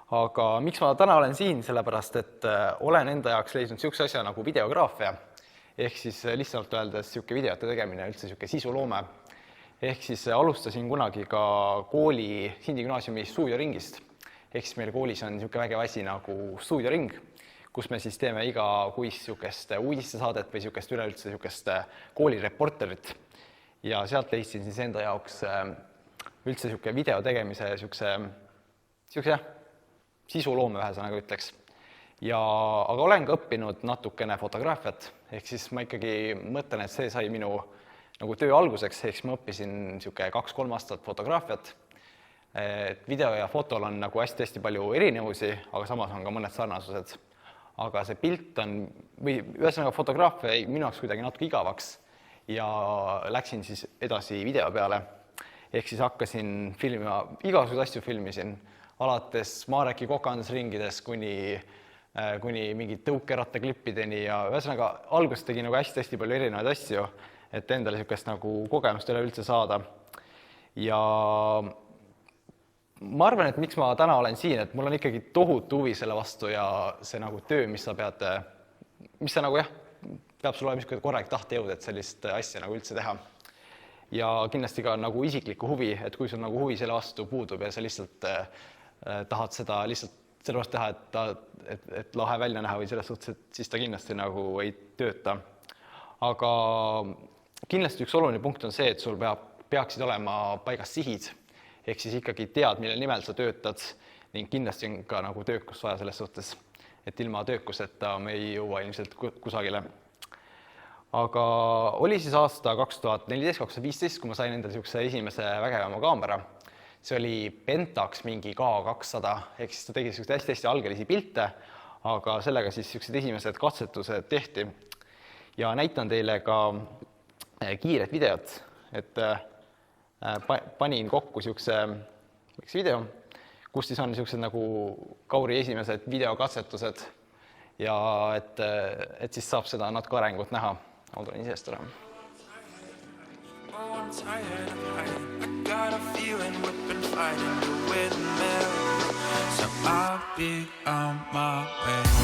Aga miks ma täna olen siin, sellepärast, et olen enda jaoks leidnud niisuguse asja nagu videograafia, ehk siis lihtsalt öeldes niisugune videote tegemine, üldse niisugune sisuloome. Ehk siis alustasin kunagi ka kooli Sindi gümnaasiumi stuudioringist, ehk siis meil koolis on niisugune vägev asi nagu stuudioring, kus me siis teeme iga kuis niisugust uudistesaadet või niisugust üleüldse niisugust koolireporterit. Ja sealt leidsin siis enda jaoks üldse niisugune video tegemise niisuguse sisuloome vähesõnaga ütleks. Aga olen ka õppinud natukene fotograafiat, ehk siis ma ikkagi mõtlen, et see sai minu nagu töö alguseks, ehk siis ma õppisin 2-3 aastat fotograafiat. Video ja fotol on nagu hästi palju erinevusi, aga samas on ka mõned sarnasused. Aga see pilt on, või ühesõnaga fotograafia minu jaoks kuidagi natuke igavaks ja läksin siis edasi video peale. Ehk siis hakkasin filmima, igasuguseid asju filmisin, alates Mareki kokandusringides kuni mingid tõukerattaklippideni ja ühesõnaga alguses tegin nagu hästi palju erinevaid asju, et endale niisugust nagu kogemust üleüldse saada. Ja ma arvan, et miks ma täna olen siin, et mul on ikkagi tohutu huvi selle vastu ja see nagu töö, mis sa nagu peab sul olema niisugune korralik tahtejõud, et sellist asja nagu üldse teha. Ja kindlasti ka nagu isiklikku huvi, et kui sul nagu huvi selle vastu puudub ja sa lihtsalt tahad seda lihtsalt sellepärast teha, et lahe välja näha või selles suhtes, et siis ta kindlasti nagu ei tööta. Aga kindlasti üks oluline punkt on see, et sul peaksid olema paigas sihid, ehk siis ikkagi tead, mille nimel sa töötad ning kindlasti on ka nagu töökust vaja selles suhtes, et ilma töökuseta me ei jõua ilmselt kusagile. Aga oli siis aasta 2014-2015, kui ma sain endale niisuguse esimese vägevama kaamera. See oli Pentax mingi K200, ehk siis ta tegi hästi algelisi pilte, aga sellega siis niisugused esimesed katsetused tehti. Ja näitan teile ka kiiret videot, et panin kokku niisuguse video, kus siis on niisugused nagu Kauri esimesed videokatsetused ja et siis saab seda natuke arengut näha. Ma tulin seest ära. I'll be on my way.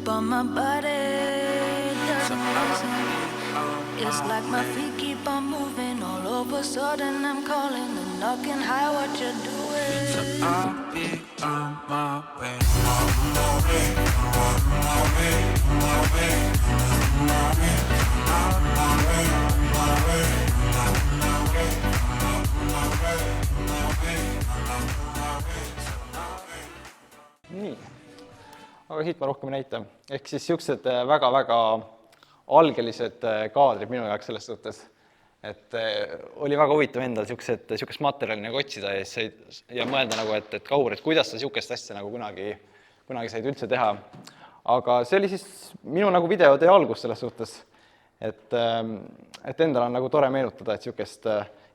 but my body doesn't listen. It's like my feet keep on moving. All of a sudden I'm calling and knocking. Hi, what you doing? So I'll be on my way. On my way, on my way, on my way, on my way, on my way, on my way, on my way, on my way, on my way, Nii, aga siit ma rohkem ei näita. Ehk siis siuksed väga-väga algelised kaadrid minu jaoks selles suhtes, et oli väga huvitav endal siukest materjali nagu otsida ja mõelda nagu, et Kaur, et kuidas sa siukest asja nagu kunagi said üldse teha. Aga see oli siis minu nagu videotee algus selles suhtes, et endal on nagu tore meenutada, et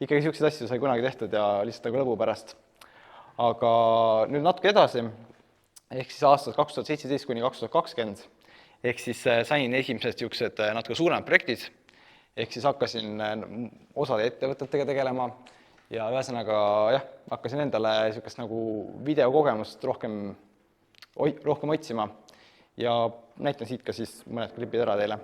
ikkagi siukseid asju sai kunagi tehtud ja lihtsalt nagu lõbu pärast. Aga nüüd natuke edasi, ehk siis aastad 2017 kuni 2020, ehk siis sain esimesed siuksed natuke suuremad projektid, ehk siis hakkasin osade ettevõtetega tegelema ja ühesõnaga jah, hakkasin endale siukest nagu videokogemust rohkem otsima ja näitan siit ka siis mõned klipid ära teile.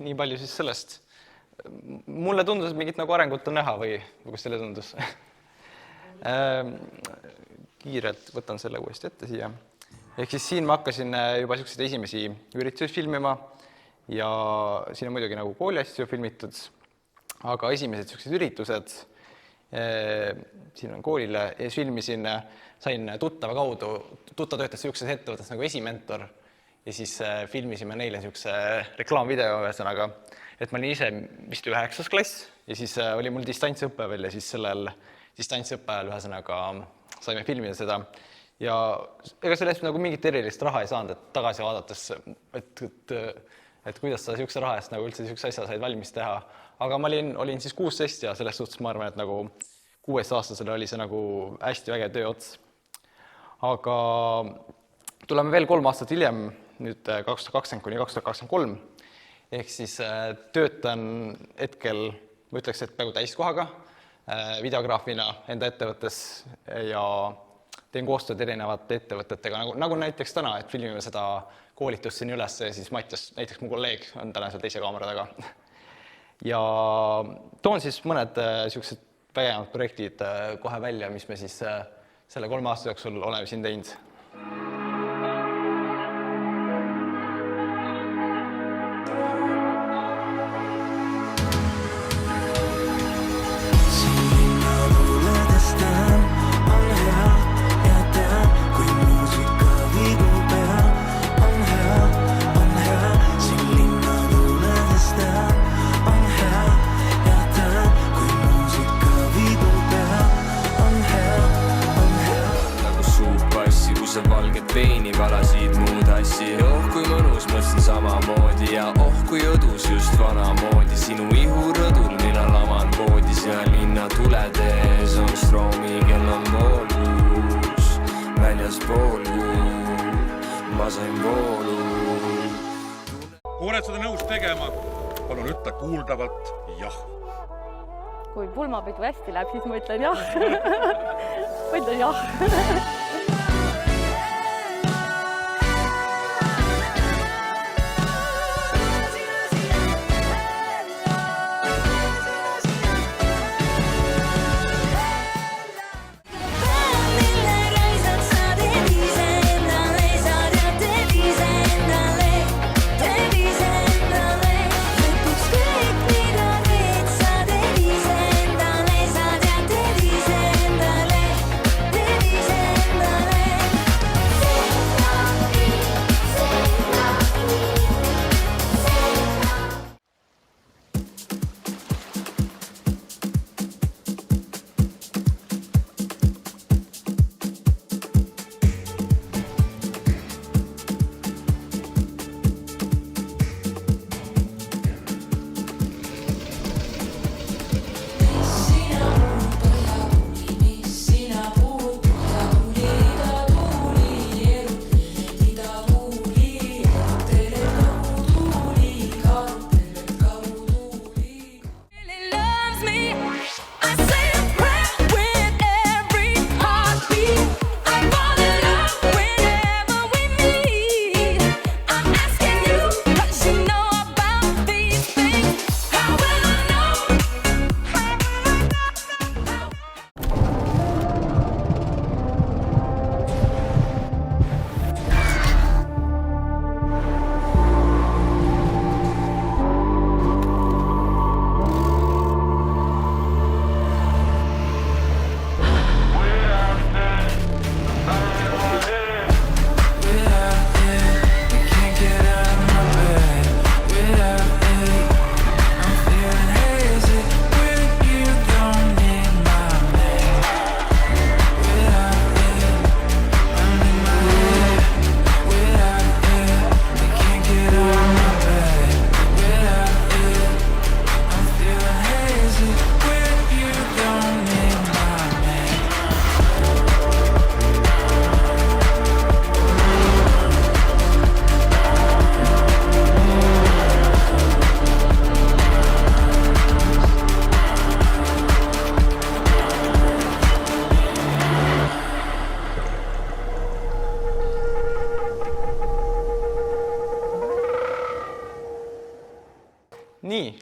Nii palju siis sellest. Mulle tundus, et mingit nagu arengut on näha või kuidas teile tundus? Kiirelt võtan selle uuesti ette siia. Ehk siis siin ma hakkasin juba esimesi üritusi filmima ja siin on muidugi nagu kooliasju filmitud aga esimesed niisugused üritused siin on koolile ja filmisin, sain tuttava kaudu, tuttav töötas niisuguses ettevõttes nagu Esimentor ja siis filmisime neile niisuguse reklaamvideo ühesõnaga, et ma olin ise vist 9. klass ja siis oli mul distantsõppe veel ja siis sellel distantsõppe ajal ühesõnaga saime filmida seda ja ega sellest nagu mingit erilist raha ei saanud, et tagasi vaadates, et kuidas sa niisuguse raha eest nagu üldse niisuguse asja said valmis teha. Aga ma olin siis 16 ja selles suhtes ma arvan, et nagu 16-aastasele oli see nagu hästi vägev tööots. Aga tuleme veel 3 aastat hiljem, nüüd 2020 kuni 2023, ehk siis töötan hetkel, ma ütleks, et peaaegu täiskohaga videograafina enda ettevõttes ja teen koostööd erinevate ettevõtetega, nagu näiteks täna, et filmime seda koolitust siin üles ja siis Mattias, näiteks mu kolleeg, on täna seal teise kaamera taga. Ja toon siis mõned niisugused vägevamad projektid kohe välja, mis me siis selle 3 aasta jooksul oleme siin teinud. Veini valasid muud assi, kui mõnus mõtlesin samamoodi ja kui õdus just vanamoodi sinu ihurõdul, millal aman voodis ja linna tulede ees on stroomi, kell on voolus, väljas voolu, ma sain voolu. Kui oled seda nõus tegema, palun ütle kuuldavalt jah. Kui pulmapidu hästi läheb, siis ma ütlen jah. Ma ütlen jah.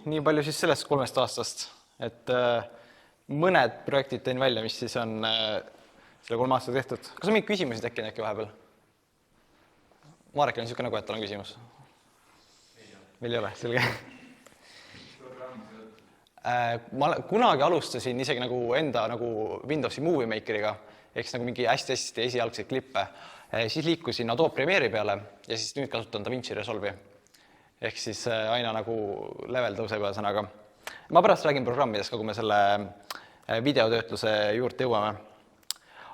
Nii palju siis sellest 3 aastast, et mõned projektid tein välja, mis siis on selle 3 aastaga tehtud. Kas on mingi küsimusi tekkinud äkki vahepeal? Marek on niisugune nagu, et tal on küsimus. Meil ei ole, selge. Ma kunagi alustasin isegi nagu enda nagu Windowsi Movie Makeriga, ehk nagu mingi hästi esialgseid klippe. Siis liikusin Adobe Premiere'i peale ja siis nüüd kasutan DaVinci Resolve'i. Ehk siis aina nagu level tõuseb ühesõnaga. Ma pärast räägin programmidest, kui me selle videotöötluse juurde jõuame.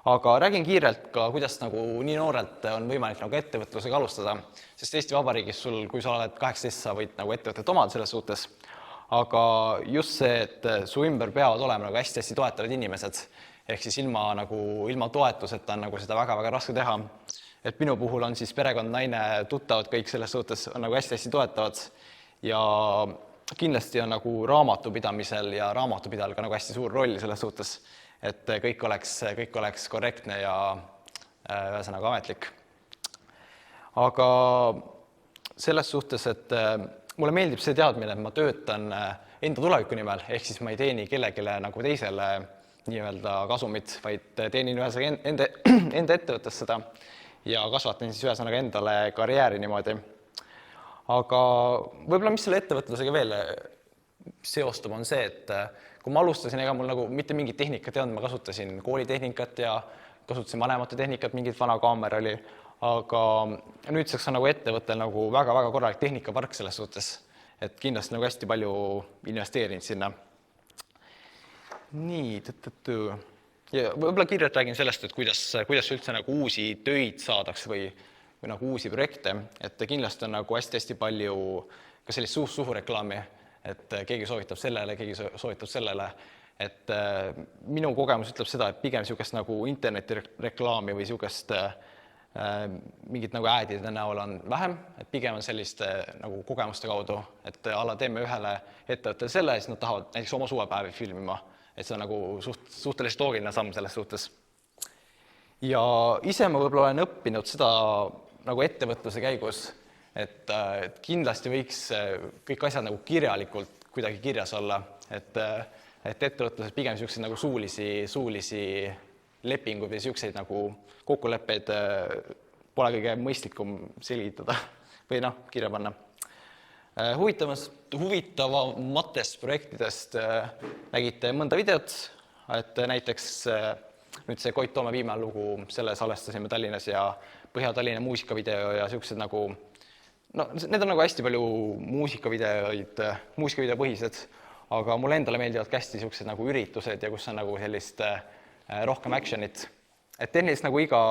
Aga räägin kiirelt ka, kuidas nagu nii noorelt on võimalik nagu ettevõtlusega alustada, sest Eesti Vabariigis sul, kui sa oled 18, sa võid nagu ettevõtet omada selles suhtes. Aga just see, et su ümber peavad olema nagu hästi toetavad inimesed, ehk siis ilma toetuseta on nagu seda väga-väga raske teha. Et minu puhul on siis perekond, naine, tuttavad kõik selles suhtes on nagu hästi toetavad ja kindlasti on nagu raamatupidamisel ja raamatupidajal ka nagu hästi suur roll selles suhtes, et kõik oleks korrektne ja ühesõnaga ametlik. Aga selles suhtes, et mulle meeldib see teadmine, et ma töötan enda tuleviku nimel, ehk siis ma ei teeni kellegile nagu teisele nii-öelda kasumit, vaid teenin ühesõnaga enda ettevõttes seda ja kasvatan siis ühesõnaga endale karjääri niimoodi. Aga võib-olla mis selle ettevõtlusega veel seostub on see, et kui ma alustasin, ega mul nagu mitte mingit tehnikat ei olnud, ma kasutasin koolitehnikat ja kasutasin vanemate tehnikat, mingit vana kaamera oli, aga nüüdseks on nagu ettevõttel nagu väga-väga korralik tehnikapark selles suhtes, et kindlasti nagu hästi palju investeerinud sinna. Nii, ja võib-olla kiirelt räägin sellest, et kuidas üldse nagu uusi töid saadaks või nagu uusi projekte, et kindlasti on nagu hästi palju ka sellist suhu reklaami, et keegi soovitab sellele, keegi soovitab sellele, et minu kogemus ütleb seda, et pigem niisugust nagu internetireklaami või niisugust mingit nagu äädide näol on vähem, et pigem on sellist nagu kogemuste kaudu, et alla teeme ühele ettevõttele selle, siis nad tahavad näiteks oma suvepäevi filmima, et see on nagu suhteliselt loogiline samm selles suhtes. Ja ise ma võib-olla olen õppinud seda nagu ettevõtluse käigus, et kindlasti võiks kõik asjad nagu kirjalikult kuidagi kirjas olla, et ettevõtluses pigem niisuguseid nagu suulisi lepinguid või niisuguseid nagu kokkuleppeid pole kõige mõistlikum selgitada või kirja panna. Huvitavamatest projektidest nägite mõnda videot, et näiteks nüüd see Koit Toome viimane lugu, selle salvestasime Tallinnas ja Põhja-Tallinna muusikavideo ja niisugused nagu, need on nagu hästi palju muusikavideo põhised, aga mulle endale meeldivad ka hästi niisugused nagu üritused ja kus on nagu sellist rohkem actionit. Et tehniliselt nagu iga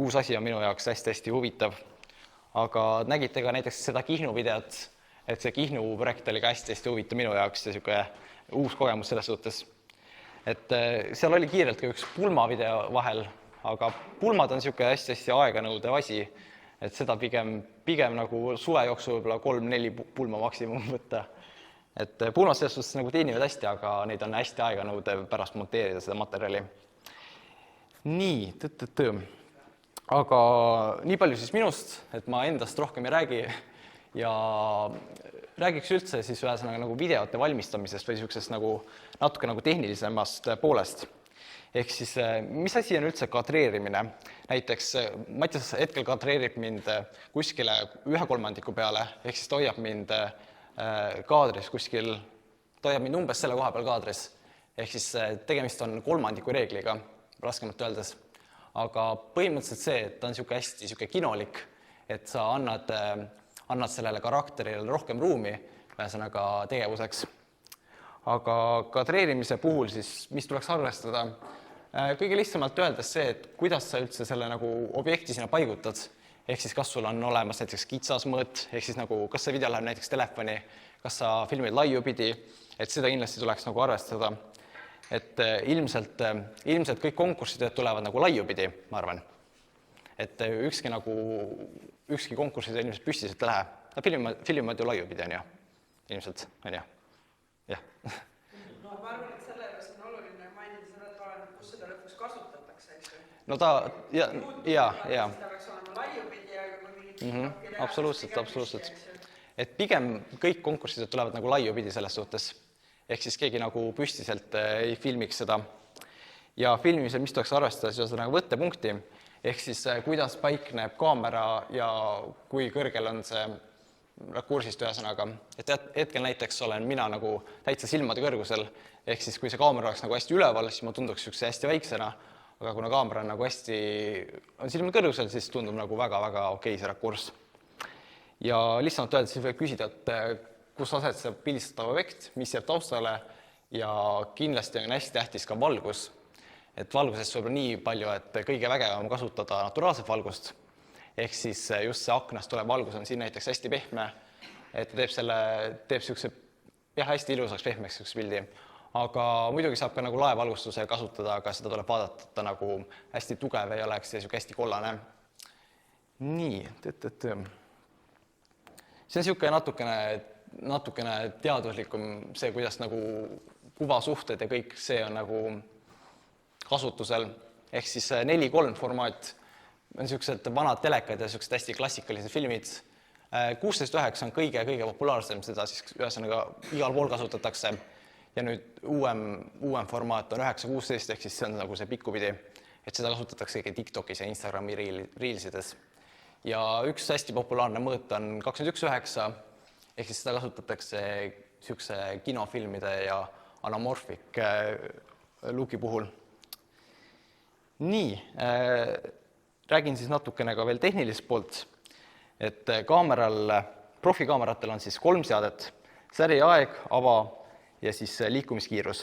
uus asi on minu jaoks hästi huvitav. Aga nägite ka näiteks seda Kihnu videot, et see Kihnu projekt oli ka hästi huvitav minu jaoks ja niisugune uus kogemus selles suhtes. Et seal oli kiirelt ka üks pulmavideo vahel, aga pulmad on niisugune hästi aeganõudev asi, et seda pigem nagu suve jooksul võib-olla 3-4 pulma maksimum võtta. Et pulmad selles suhtes nagu teenivad hästi, aga neid on hästi aeganõudev pärast monteerida seda materjali. Nii, aga nii palju siis minust, et ma endast rohkem ei räägi ja räägiks üldse siis ühesõnaga nagu videote valmistamisest või niisugusest nagu natuke nagu tehnilisemast poolest. Ehk siis, mis asi on üldse kadreerimine? Näiteks Mattias hetkel kadreerib mind kuskile 1/3 peale, ehk siis ta hoiab mind kaadris kuskil, ta hoiab mind umbes selle koha peal kaadris. Ehk siis tegemist on 3/3 reegliga, raskemalt öeldes. Aga põhimõtteliselt see, et ta on hästi kinolik, et sa annad sellele karakterile rohkem ruumi ühesõnaga tegevuseks. Aga kadreerimise puhul siis, mis tuleks arvestada? Kõige lihtsamalt öeldes see, et kuidas sa üldse selle nagu objekti sinna paigutad, ehk siis kas sul on olemas näiteks kitsas mõõt, ehk siis nagu kas see video läheb näiteks telefoni, kas sa filmid laiupidi, et seda kindlasti tuleks nagu arvestada. Et ilmselt kõik konkursid tulevad nagu laiupidi, ma arvan. Et ükski konkursid ilmselt püstiselt ei lähe. Filmivad ju laiupidi, on ju? Ilmselt, on ju? Jah. No ma arvan, et selle juures on oluline mainida seda, et oleneb, kus seda lõpuks kasutatakse, eks ju. No ta, ja. Seda peaks olema laiupidi, aga kui mingid absoluutselt. Et pigem kõik konkursid tulevad nagu laiupidi selles suhtes. Ehk siis keegi nagu püstiselt ei filmiks seda. Ja filmimisel, mis tuleks arvestada, siis on nagu võttepunkti, ehk siis kuidas paikneb kaamera ja kui kõrgel on see rakursist ühesõnaga, et hetkel näiteks olen mina nagu täitsa silmade kõrgusel, ehk siis kui see kaamera oleks nagu hästi üleval, siis ma tunduks niisuguse hästi väiksena, aga kuna kaamera on nagu hästi on silmade kõrgusel, siis tundub nagu väga-väga okei see rakurss. Ja lihtsalt öeldes siis võib küsida, et kus asetseb pildistatav objekt, mis jääb taustale ja kindlasti on hästi tähtis ka valgus. Et valgusest võib nii palju, et kõige vägevam kasutada naturaalset valgust. Ehk siis just see aknast tulev valgus on siin näiteks hästi pehme, et teeb siukse hästi ilusaks pehmeks siukse pildi. Aga muidugi saab ka nagu laevalgustuse kasutada, aga seda tuleb vaadata, et ta nagu hästi tugev ei oleks ja siuke hästi kollane. Nii, see on siuke natukene teaduslikum see, kuidas nagu kuvasuhted ja kõik see on nagu kasutusel. Ehk siis 4:3 formaat on siuksed vanad telekad ja siuksed hästi klassikalised filmid. 16:9 on kõige populaarsem, seda siis ühesõnaga igal pool kasutatakse. Ja nüüd uuem formaat on 9:16, ehk siis see on nagu see pikkupidi, et seda kasutatakse TikTokis ja Instagrami reelsides. Ja üks hästi populaarne mõõt on 21:9, ehk siis seda kasutatakse siukse kinofilmide ja anamorfik looki puhul. Nii, räägin siis natukene ka veel tehnilist poolt, et profikaameratel on siis 3 seadet, säriaeg, ava ja siis liikumiskiirus.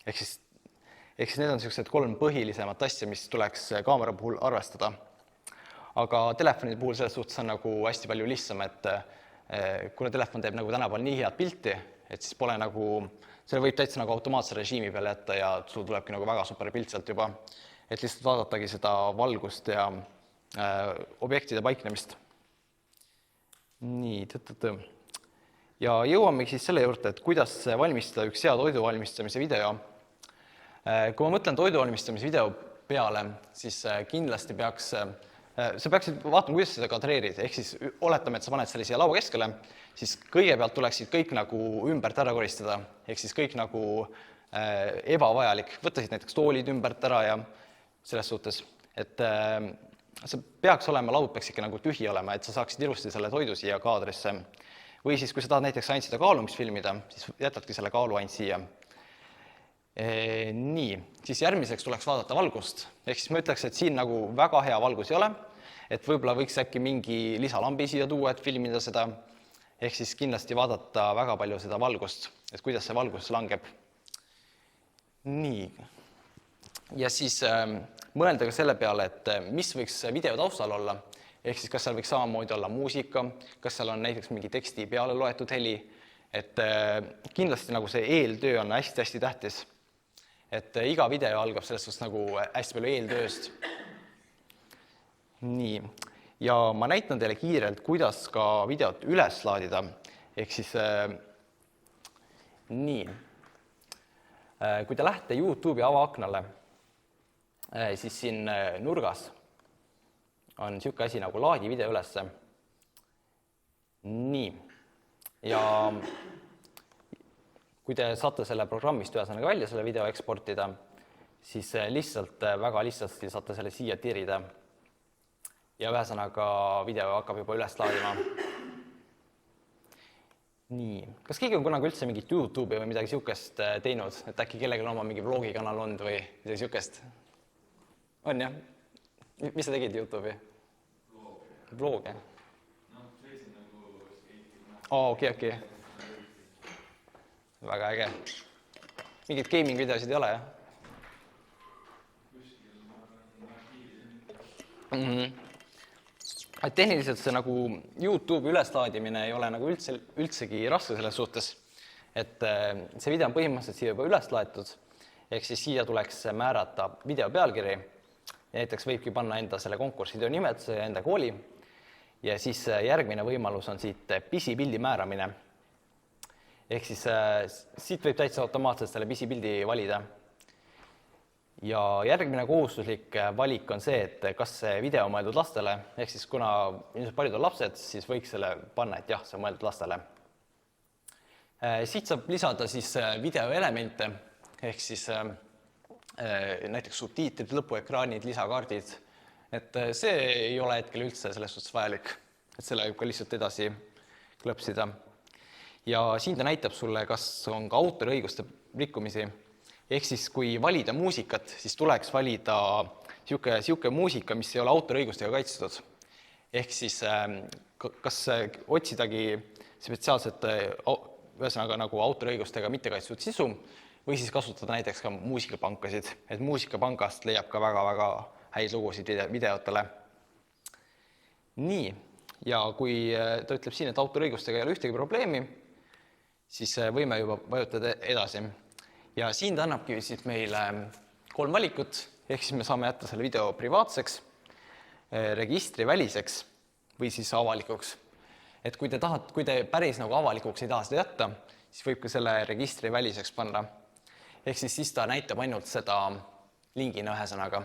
Ehk siis need on sellised 3 põhilisemat asja, mis tuleks kaamera puhul arvestada. Aga telefonide puhul selles suhtes on nagu hästi palju lihtsam, et kuna telefon teeb nagu tänapäeval nii head pilti, et siis pole nagu, selle võib täitsa nagu automaatse režiimi peale jätta ja sul tulebki nagu väga super pilt sealt juba, et lihtsalt vaadatagi seda valgust ja objektide paiknemist. Nii, ja jõuamegi siis selle juurde, et kuidas valmistada üks hea toidu valmistamise video. Kui ma mõtlen toidu valmistamise video peale, siis kindlasti sa peaksid vaatama, kuidas seda kadreerid, ehk siis oletame, et sa paned selle siia laua keskele, siis kõigepealt tuleksid kõik nagu ümbert ära koristada, ehk siis kõik nagu ebavajalik. Võttasid näiteks toolid ümbert ära ja selles suhtes, et see peaks olema, laud peaks ikka nagu tühi olema, et sa saaksid ilusti selle toidu siia kaadrisse. Või siis, kui sa tahad näiteks ainult seda kaalumist filmida, siis jätadki selle kaalu ainult siia. Nii, siis järgmiseks tuleks vaadata valgust. Ehk siis ma ütleks, et siin nagu väga hea valgus ei ole, et võib-olla võiks äkki mingi lisalambi siia tuua, et filmida seda. Ehk siis kindlasti vaadata väga palju seda valgust, et kuidas see valgus langeb. Nii, ja siis mõelda ka selle peale, et mis võiks video taustal olla. Ehk siis kas seal võiks samamoodi olla muusika, kas seal on näiteks mingi teksti peale loetud heli, et kindlasti nagu see eeltöö on hästi-hästi tähtis. Et iga video algab selles suhtes nagu hästi palju eeltööst. Nii, ja ma näitan teile kiirelt, kuidas ka videot üles laadida. Ehk siis nii, kui te lähete YouTube'i avaaknale, siis siin nurgas on siuke asi nagu laadi video ülesse. Nii, ja kui te saate selle programmist ühesõnaga välja selle video eksportida, siis lihtsalt väga lihtsasti saate selle siia tirida. Ja ühesõnaga video hakkab juba üles laadima. Nii, kas keegi on kunagi üldse mingit YouTube'i või midagi siukest teinud, et äkki kellelgi on oma mingi vlogikanal olnud või midagi siukest? On jah? Mis sa tegid YouTube'i? Vlogi? Okei. Väga äge. Mingid gaming videosid ei ole, jah? Tehniliselt see nagu YouTube'i üleslaadimine ei ole nagu üldsegi raske selles suhtes, et see video on põhimõtteliselt siia juba üles laetud, ehk siis siia tuleks määrata video pealkiri, ja näiteks võibki panna enda selle konkursivideo nimed ja enda kooli, ja siis järgmine võimalus on siit pisipildi määramine, ehk siis siit võib täitsa automaatselt selle pisipildi valida. Ja järgmine kohustuslik valik on see, et kas see video on mõeldud lastele, ehk siis kuna ilmselt paljud on lapsed, siis võiks selle panna, et jah, see on mõeldud lastele. Siit saab lisada siis videoelemente, ehk siis näiteks subtiitrid, lõpuekraanid, lisakaardid, et see ei ole hetkel üldse selles suhtes vajalik, et selle võib ka lihtsalt edasi klõpsida. Ja siin ta näitab sulle, kas on ka autoriõiguste rikkumisi. Ehk siis, kui valida muusikat, siis tuleks valida siuke muusika, mis ei ole autoriõigustega kaitstud. Ehk siis, kas otsidagi spetsiaalselt ühesõnaga nagu autoriõigustega mitte kaitstud sisu või siis kasutada näiteks ka muusikapankasid, et muusikapangast leiab ka väga-väga häid lugusid videotele. Nii, ja kui ta ütleb siin, et autoriõigustega ei ole ühtegi probleemi, siis võime juba vajutada edasi. Ja siin ta annabki siis meile 3 valikut, ehk siis me saame jätta selle video privaatseks, registri väliseks või siis avalikuks. Et kui te päris nagu avalikuks ei taha seda jätta, siis võib ka selle registri väliseks panna. Ehk siis ta näitab ainult seda lingina ühesõnaga.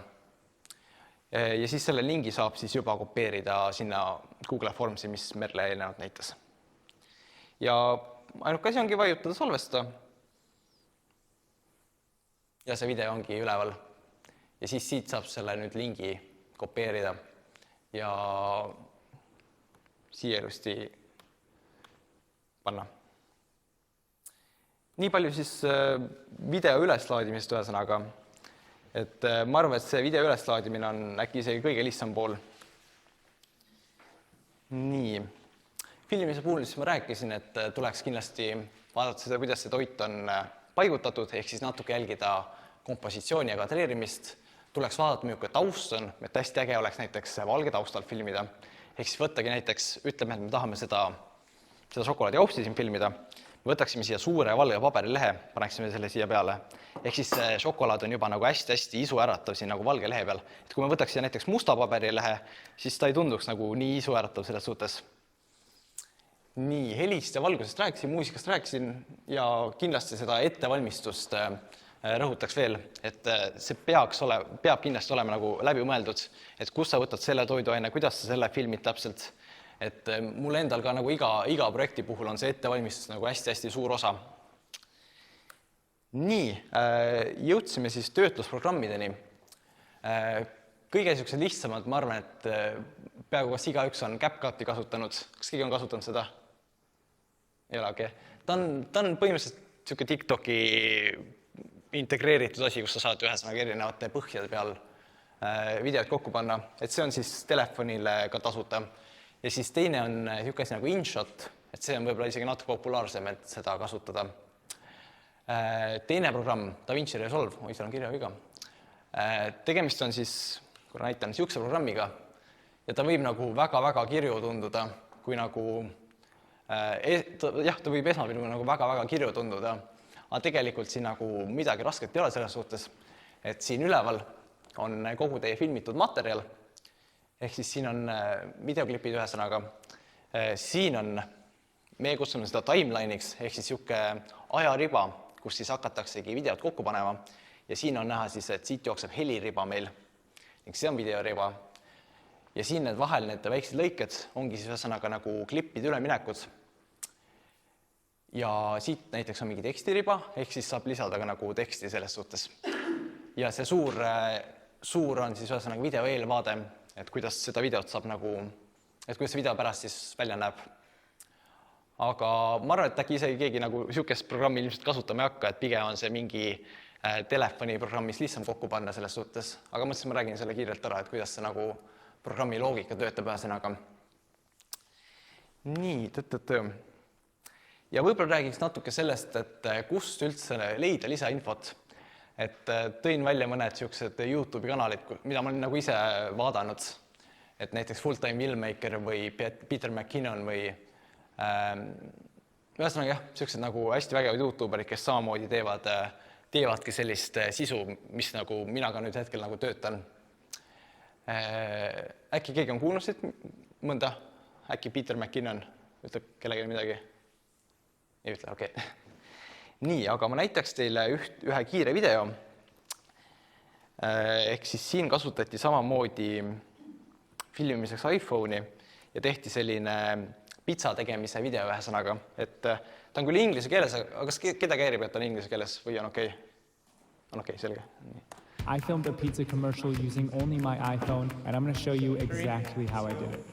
Ja siis selle lingi saab siis juba kopeerida sinna Google Formsi, mis Merle eelnevalt näitas. Ja ainuke asi ongi vajutada salvestada. Ja see video ongi üleval. Ja siis siit saab selle nüüd lingi kopeerida ja siia ilusti panna. Nii palju siis video üleslaadimist ühesõnaga. Et ma arvan, et see video üleslaadimine on äkki isegi kõige lihtsam pool. Nii. Filmimise puhul siis ma rääkisin, et tuleks kindlasti vaadata seda, kuidas see toit on paigutatud, ehk siis natuke jälgida kompositsiooni ja kadreerimist. Tuleks vaadata, milline taust on, et hästi äge oleks näiteks valge taustal filmida. Ehk siis võttagi näiteks, ütleme, et me tahame seda šokolaadiaupsi siin filmida. Me võtaksime siia suure valge paberilehe, paneksime selle siia peale. Ehk siis see šokolaad on juba nagu hästi isu äratav siin nagu valge lehe peal. Et kui me võtaks siia näiteks musta paberilehe, siis ta ei tunduks nagu nii isu äratav selles suhtes. Nii, helist ja valgusest rääkisin, muusikast rääkisin ja kindlasti seda ettevalmistust rõhutaks veel, et see peab kindlasti olema nagu läbi mõeldud, et kus sa võtad selle toiduaine, kuidas sa selle filmid täpselt. Et mul endal ka nagu iga projekti puhul on see ettevalmistus nagu hästi suur osa. Nii, jõudsime siis töötlusprogrammideni. Kõige niisugused lihtsamad, ma arvan, et peaaegu kas igaüks on CapCuti kasutanud. Kas keegi on kasutanud seda? Ei ole, okei. Ta on põhimõtteliselt niisugune TikToki integreeritud asi, kus sa saad ühesõnaga erinevate põhjade peal videot kokku panna. Et see on siis telefonile ka tasuta. Ja siis teine on niisugune asi nagu InShot, et see on võib-olla isegi natuke populaarsem, et seda kasutada. Teine programm, DaVinci Resolve, seal on kirjaviga. Tegemist on siis, kui näitan, niisuguse programmiga ja ta võib nagu väga-väga kirju tunduda, kui nagu, ta võib esmapilgul nagu väga-väga kirju tunduda, aga tegelikult siin nagu midagi rasket ei ole selles suhtes, et siin üleval on kogu teie filmitud materjal, ehk siis siin on videoklipid ühesõnaga. Siin on, me kutsume seda timeline'iks, ehk siis niisugune ajariba, kus siis hakataksegi videot kokku panema ja siin on näha siis, et siit jookseb heliriba meil, ning see on videoriba. Ja siin need vahel need väiksed lõiked ongi siis ühesõnaga nagu klippide üleminekud. Ja siit näiteks on mingi tekstiriba, ehk siis saab lisada ka nagu teksti selles suhtes. Ja see suur on siis ühesõnaga video eelvaade, et kuidas seda videot saab nagu, et kuidas see video pärast siis välja näeb. Aga ma arvan, et äkki isegi keegi nagu niisugust programmi ilmselt kasutama ei hakka, et pigem on see mingi telefoniprogrammis lihtsam kokku panna selles suhtes. Aga mõtlesin, ma räägin selle kiirelt ära, et kuidas see nagu programmi loogika töötab ühesõnaga. Nii, Ja võib-olla räägiks natuke sellest, et kust üldse leida lisainfot. Et tõin välja mõned niisugused YouTube'i kanalid, mida ma olen nagu ise vaadanud. Et näiteks Full-Time Filmmaker või Peter McKinnon või ühesõnaga jah, niisugused nagu hästi vägevad YouTuberid, kes samamoodi teevadki sellist sisu, mis nagu mina ka nüüd hetkel nagu töötan. Äkki keegi on kuulnud mõnda? Äkki Peter McKinnon ütleb kellelegi midagi? Ei ütle, okei. Nii, aga ma näitaks teile ühe kiire video. Ehk siis siin kasutati samamoodi filmimiseks iPhone'i ja tehti selline pitsa tegemise video ühesõnaga. Et ta on küll inglise keeles, aga kas keda käirib, et on inglise keeles või on okei? On okei, selge. I filmed a pizza commercial using only my iPhone and I'm going to show you exactly how I did it.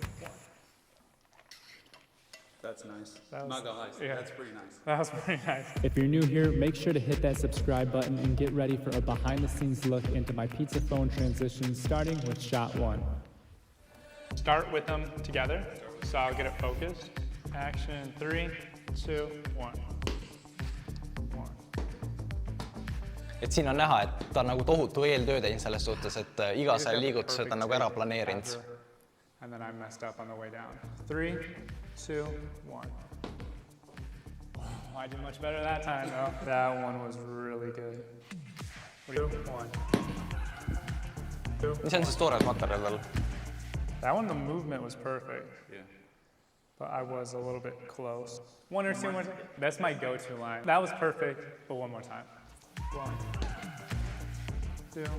That's nice. That was- Not gonna lie, yeah. that's pretty nice. That was pretty nice. If you're new here, make sure to hit that subscribe button and get ready for a behind-the-scenes look into my pizza phone transitions, starting with shot 1. Start with them together, so I'll get it focused. Action, 3, 2, 1. et siin on näha, et ta on nagu tohutu eeltöö teinud selles suhtes, et iga selle liigutuse ta on nagu ära planeerinud. And then I messed up on the way down. 3, 2, 1. I did much better that time though. That one was really good. 2, 1. Mis on siis toores materjal veel? That one, the movement was perfect. Yeah. But I was a little bit close. 1 or 2 more. That's my go-to line. That was perfect, but one more time. 1, 2, 1.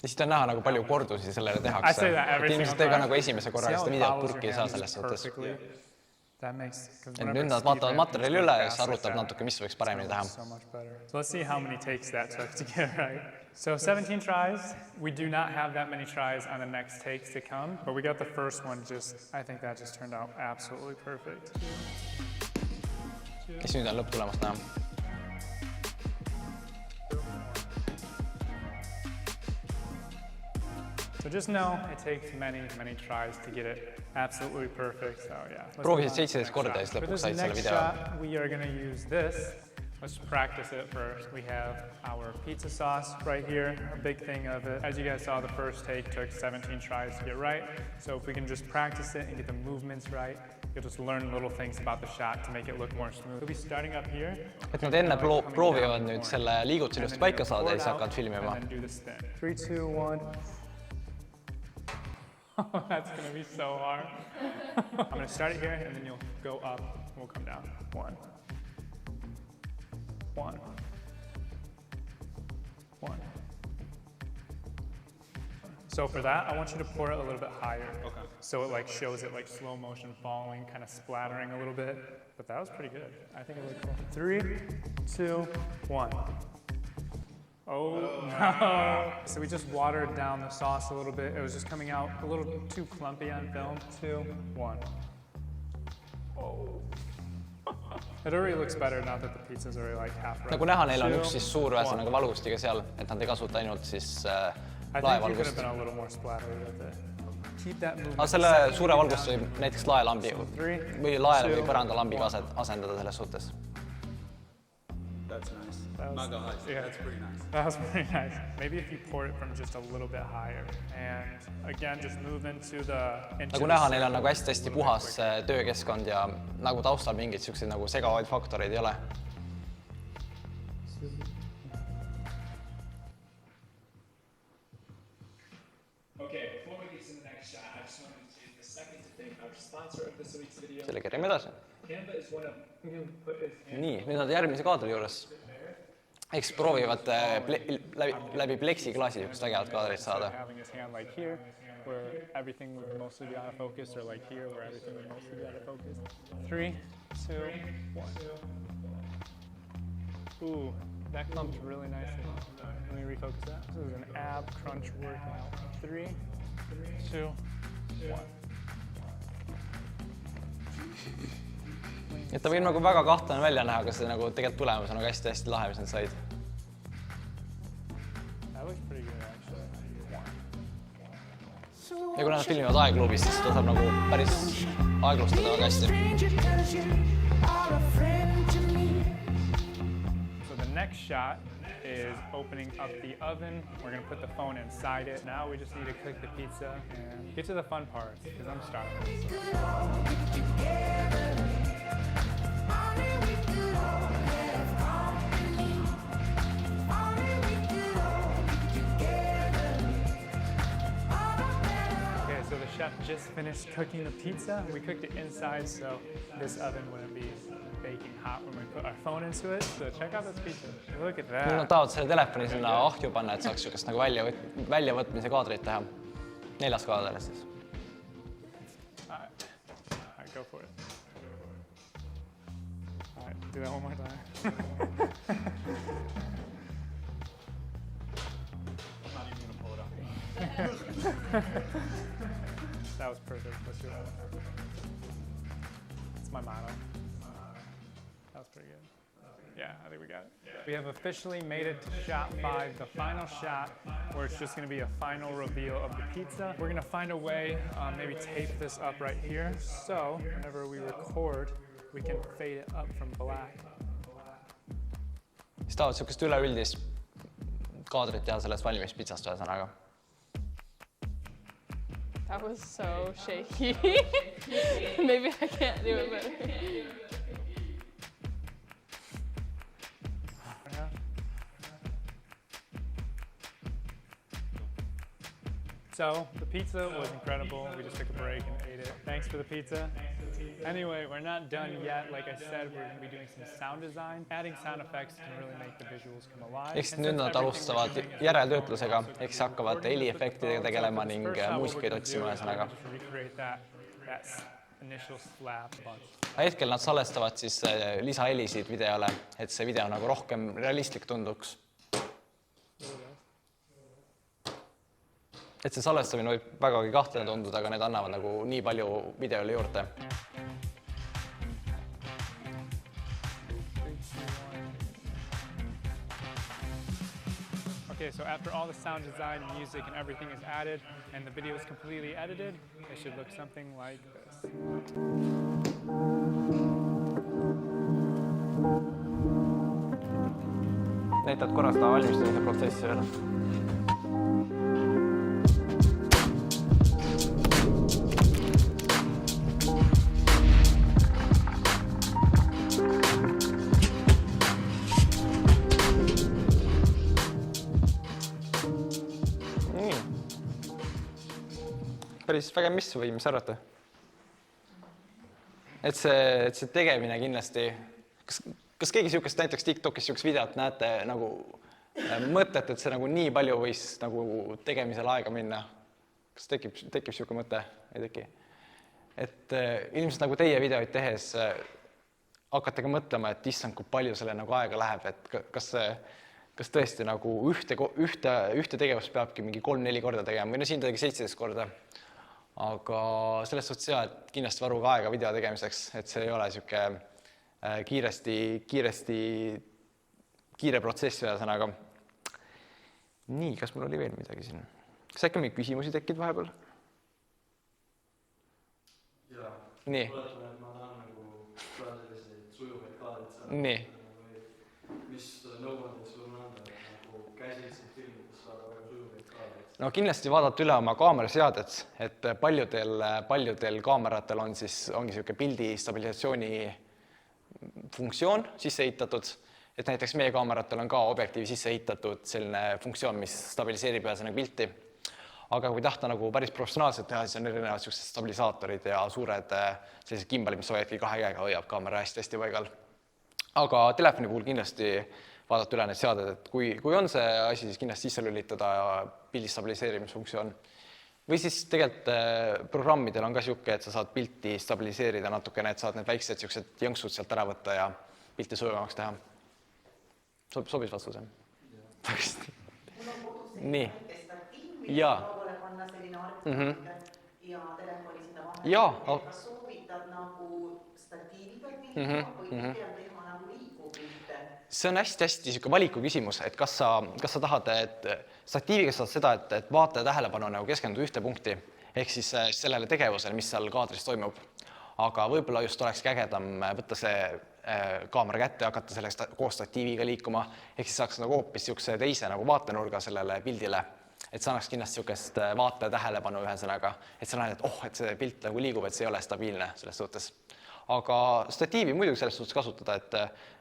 Ja siit on näha nagu palju kordusi sellele tehakse. Et ilmselt teega nagu esimese korra seda videot purki ei saa selles suhtes. Et nüüd nad vaatavad materjali üle ja siis arutavad natuke, mis võiks paremini teha. So let's see how many takes that took to get right. So 17 tries. We do not have that many tries on the next takes to come, but we got the first one I think that just turned out absolutely perfect. Ja siis nüüd on lõpptulemust näha. So just know it takes many tries to get it absolutely perfect. So yeah. Proovisid 17 korda ja siis lõpuks said selle video. We are going to use this. Let's practice it first. We have our pizza sauce right here, a big thing of it. As you guys saw, the first take took 17 tries to get right. So if we can just practice it and get the movements right, you'll just learn little things about the shot to make it look more smooth. We'll be starting up here. Et nad enne proovivad nüüd selle liigutuse ilusti paika saada ja siis hakkavad filmima. 3, 2, 1. Oh, that's going to be so hard. I'm going to start it here, and then you'll go up, and we'll come down. 1. 1. 1. So for that, I want you to pour it a little bit higher. Okay. So it like shows it like slow motion falling, kind of splattering a little bit. But that was pretty good. I think it looked cool. 3, 2, 1. Oh no. So we just watered down the sauce a little bit. It was just coming out a little too clumpy on film. 2, 1. Oh. It already looks better now that the pizza's already like half right. Nagu näha, neil on üks siis suur ühesõnaga valgustiga seal, et nad ei kasuta ainult siis laevalgust. Aga selle suure valgust võib näiteks laelambi või lae või põrandalambiga asendada selles suhtes. That's nice. Not gonna lie, that's pretty nice. That was pretty nice. Maybe if you pour it from just a little bit higher. And again, just move into the... Nagu näha, neil on nagu hästi puhas töökeskkond ja nagu taustal mingid sellised nagu segavaid faktoreid ei ole. Selle kerime edasi. Nii, nüüd nad järgmise kaadri juures. Eks proovivad läbi pleksiklaasi just vägevat kaadrit saada. Where everything would mostly be out of focus, or like here where everything would mostly be out of focus. 3, 2, 1. Ooh, that clumped really nicely. Let me refocus that. This is an ab crunch workout. 3, 2, 1. Et ta võib nagu väga kahtlane välja näha, aga see nagu tegelikult tulemus on nagu hästi lahe, mis nad said. Ja kui nad filmivad aegluubis, siis ta saab nagu päris aeglustada väga hästi. So the next shot is opening up the oven. We're going to put the phone inside it. Now we just need to cook the pizza and get to the fun parts because I'm starving. So the chef just finished cooking the pizza. We cooked it inside, so this oven wouldn't be baking hot when we put our phone into it. So check out this pizza. Look at that. Nüüd nad tahavad selle telefoni sinna ahju panna, et saaks sükast nagu väljavõtmise kaadrit teha. 4 kaadrile siis. All right, go for it. All right, do that one more time. I'm not even going to pull it up. That was perfect. Let's do that. It's my motto. That was pretty good. Yeah, I think we got it. We have officially made it to shot 5, the final shot, where it's just going to be a final reveal of the pizza. We're going to find a way, maybe tape this up right here, so whenever we record, we can fade it up from black. Siis tahavad sihukest üleüldist kaadrit teha sellest valmispizzast ühesõnaga. That was so shaky. Maybe I can't do it better. So the pizza was incredible. We just took a break and ate it. Thanks for the pizza. Anyway, we're not done yet. Like I said, we're going to be doing some sound design. Adding sound effects can really make the visuals come alive. Eks nüüd nad alustavad järeltöötlusega, eks hakkavad heliefektidega tegelema ning muusikaid otsima ühesõnaga. Hetkel nad salestavad siis lisahelisid videole, et see video nagu rohkem realistlik tunduks. Et see salestamine võib vägagi kahtlane tunduda, aga need annavad nagu nii palju videole juurde. Okay, so after all the sound design, music, and everything is added, and the video is completely edited, it should look something like this. Näitad korra seda valmistamise protsessi veel. Päris väga mis või mis arvate? Et see tegemine kindlasti, kas keegi sihukest näiteks TikTokis sihukest videot näete nagu mõtet, et see nagu nii palju võis nagu tegemisel aega minna? Kas tekib sihuke mõte? Ei teki? Et ilmselt nagu teie videoid tehes hakkate ka mõtlema, et issand, kui palju selle nagu aega läheb, et kas tõesti nagu ühte tegevust peabki mingi 3-4 korda tegema või no siin tegi 17 korda. Aga selles suhtes jah, et kindlasti varuga aega video tegemiseks, et see ei ole sihuke kiire protsess ühesõnaga. Nii, kas mul oli veel midagi siin? Kas äkki mingi küsimusi tekid vahepeal? Jaa. Nii. Oletame, et ma tahan nagu selliseid sujuvaid kaadrit saada. Nii. Mis nõuanded sul on anda, nagu käsiliselt filmides saada väga sujuvaid kaadrit? No kindlasti vaadata üle oma kaameraseadet, et paljudel kaameratel ongi sihuke pildi stabilisatsiooni funktsioon sisse ehitatud, et näiteks meie kaameratel on ka objektiivi sisse ehitatud selline funktsioon, mis stabiliseerib ühesõnaga pilti. Aga kui tahta nagu päris professionaalselt teha, siis on erinevad sellised stabilisaatorid ja suured sellised kimbalid, mis hoiadki 2 käega hoiab kaamera hästi paigal. Aga telefoni puhul kindlasti vaadata üle need seaded, et kui on see asi, siis kindlasti sisse lülitada pildi stabiliseerimisfunktsioon. Või siis tegelikult programmidel on ka sihuke, et sa saad pilti stabiliseerida natukene, et saad need väiksed siuksed jõnksud sealt ära võtta ja pilti sujuvamaks teha. Sobis vastus, jah? Nii. Jaa. Ja telefoni sinna vahel. Kas soovitad nagu statiiviga pilti või peab teha nagu liikuv pilte? See on hästi sihuke valiku küsimus, et kas sa tahad, et statiiviga saad seda, et vaataja tähelepanu nagu keskenduda ühte punkti, ehk siis sellele tegevusele, mis seal kaadris toimub. Aga võib-olla just olekski ägedam võtta see kaamera kätte ja hakata selleks koos statiiviga liikuma, ehk siis saaks nagu hoopis sihukese teise nagu vaatenurga sellele pildile, et sa annaks kindlasti sihukest vaataja tähelepanu ühesõnaga, et sa näed, et see pilt nagu liigub, et see ei ole stabiilne selles suhtes. Aga statiivi muidugi selles suhtes kasutada,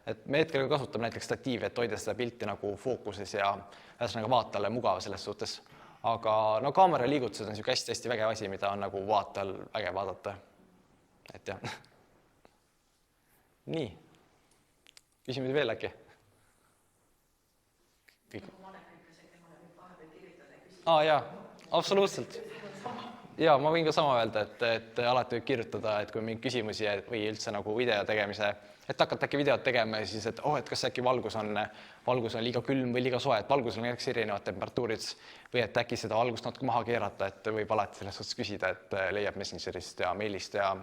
et me hetkel kasutame näiteks statiivi, et hoida seda pilti nagu fookuses ja ühesõnaga vaatajale mugav selles suhtes. Aga no kaamera liigutused on sihuke hästi vägev asi, mida on nagu vaatajal vägev vaadata. Et jah. Nii. Küsimusi veel äkki? Jaa, absoluutselt. Ja ma võin ka sama öelda, et alati võib kirjutada, et kui mingi küsimusi või üldse nagu video tegemise, et hakata äkki videot tegema ja siis, et et kas äkki valgus on liiga külm või liiga soe, et valgus on näiteks erinevad temperatuurid või et äkki seda valgust natuke maha keerata, et võib alati selles suhtes küsida, et leiab Messengerist ja mailist ja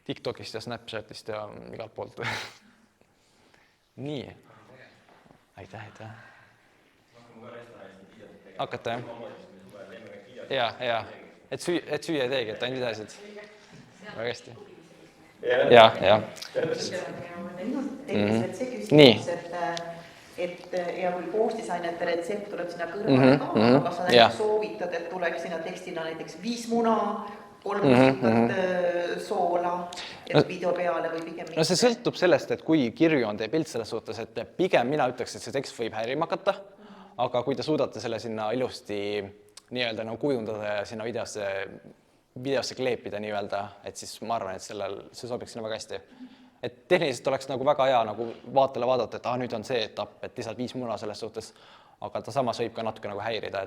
TikTokist ja Snapchatist ja igalt poolt. Nii. Aitäh. Hakata, jah? Ja. Et süüa ei teegi, et ainult videosid. Väga hästi. Ja. Nii. Ja kui koostisainete retsept tuleb sinna kõrvale ka, aga sa näiteks soovitad, et tuleks sinna tekstina näiteks 5 muna, 3 rusikat soola, et video peale või pigem mitte. No see sõltub sellest, et kui kirju on teie pilt selles suhtes, et pigem mina ütleks, et see tekst võib häirima hakata, aga kui te suudate selle sinna ilusti nii-öelda nagu kujundada ja sinna videosse kleepida nii-öelda, et siis ma arvan, et see sobiks sinna väga hästi. Et tehniliselt oleks nagu väga hea nagu vaatele vaadata, et nüüd on see etapp, et lihtsalt 5 muna selles suhtes, aga ta samas võib ka natuke nagu häirida,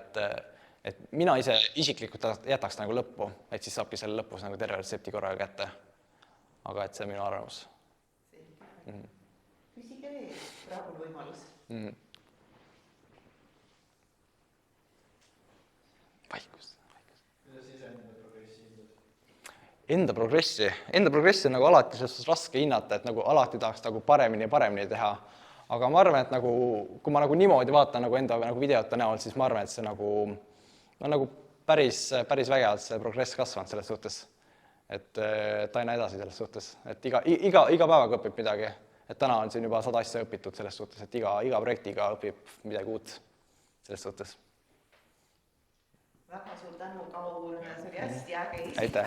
et mina ise isiklikult jätaks nagu lõppu, et siis saabki selle lõpus nagu terve retsepti korraga kätte. Aga et see on minu arvamus. Küsige veel, praegu on võimalus. Vaikus. Enda progressi on nagu alati selles raske hinnata, et nagu alati tahaks nagu paremini teha. Aga ma arvan, et nagu, kui ma nagu niimoodi vaatan nagu enda nagu videote näol, siis ma arvan, et see nagu päris vägevalt see progress kasvanud selles suhtes. Et aina edasi selles suhtes. Et iga päevaga õpib midagi. Et täna on siin juba 100 asja õpitud selles suhtes, et iga projektiga õpib midagi uut selles suhtes. Väga suur tänu, Kaur, see oli hästi äge esitus. Aitäh.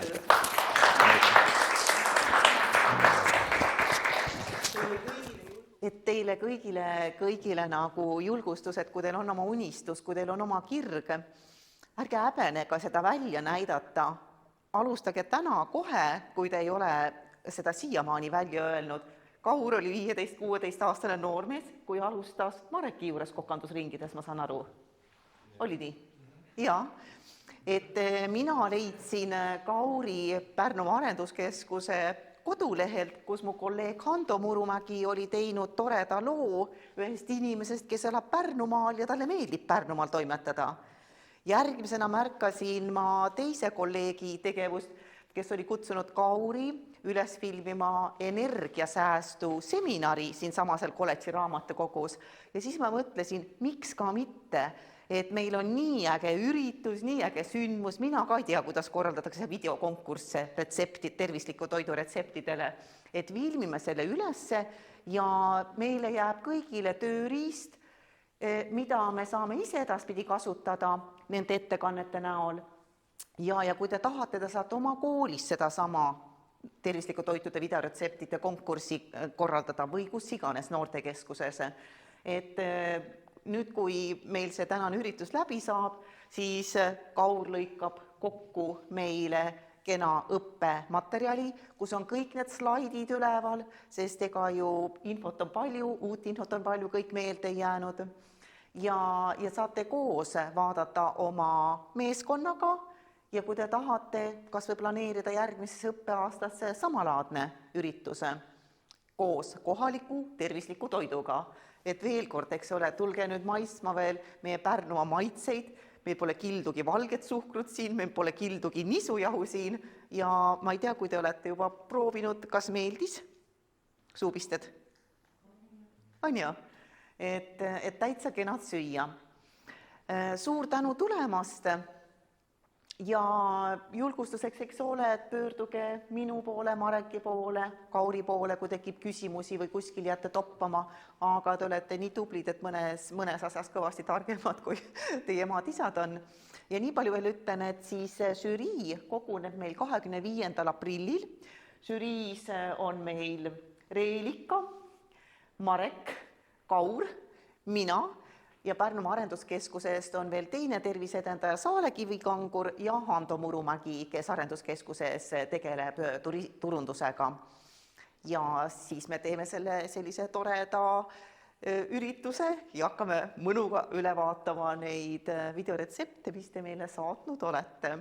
Et teile kõigile nagu julgustus, et kui teil on oma unistus, kui teil on oma kirg, ärge häbenega seda välja näidata. Alustage täna kohe, kui te ei ole seda siiamaani välja öelnud. Kaur oli 15-16-aastane noormees, kui alustas Mareki juures kokandusringides, ma saan aru. Oli nii? Jaa, et mina leidsin Kauri Pärnumaa Arenduskeskuse kodulehelt, kus mu kolleeg Hando Murumägi oli teinud toreda loo ühest inimesest, kes elab Pärnumaal ja talle meeldib Pärnumaal toimetada. Järgmisena märkasin ma teise kolleegi tegevust, kes oli kutsunud Kauri üles filmima energiasäästu seminari siin samasel kolledži raamatukogus. Ja siis ma mõtlesin, miks ka mitte, et meil on nii äge üritus, nii äge sündmus, mina ka ei tea, kuidas korraldatakse videokonkursse tervisliku toidu retseptidele, et filmime selle ülesse ja meile jääb kõigile tööriist, mida me saame ise edaspidi kasutada nende ettekannete näol. Ja kui te tahate, te saate oma koolis sedasama tervisliku toitude videoretseptide konkurssi korraldada või kus iganes noortekeskuses. Et nüüd, kui meil see tänane üritus läbi saab, siis Kaur lõikab kokku meile kena õppematerjali, kus on kõik need slaidid üleval, sest ega ju infot on palju, uut infot on palju, kõik meelde jäänud. Ja saate koos vaadata oma meeskonnaga ja kui te tahate kas või planeerida järgmises õppeaastasse samalaadne ürituse koos kohaliku tervisliku toiduga. Et veel kord, eks ole, tulge nüüd maisma veel meie Pärnumaa maitseid, meil pole kildugi valget suhkrut siin, meil pole kildugi nisujahu siin ja ma ei tea, kui te olete juba proovinud, kas meeldis suupisted? On ju? Et täitsa kenad süüa. Suur tänu tulemast ja julgustuseks, eks ole, et pöörduge minu poole, Mareki poole, Kauri poole, kui tekib küsimusi või kuskil jääte toppama, aga te olete nii tublid, et mõnes asjas kõvasti targemad, kui teie emad-isad on. Ja nii palju veel ütlen, et siis žürii koguneb meil 25. aprillil. Žüriis on meil Reelika, Marek, Kaur, mina ja Pärnumaa Arenduskeskusest on veel teine terviseedendaja Saale Kivikangur ja Hando Murumägi, kes Arenduskeskuses tegeleb turundusega. Ja siis me teeme sellise toreda ürituse ja hakkame mõnuga üle vaatama neid videoretsepte, mis te meile saatnud olete.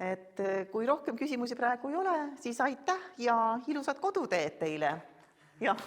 et kui rohkem küsimusi praegu ei ole, siis aitäh ja ilusat koduteed teile. Jah.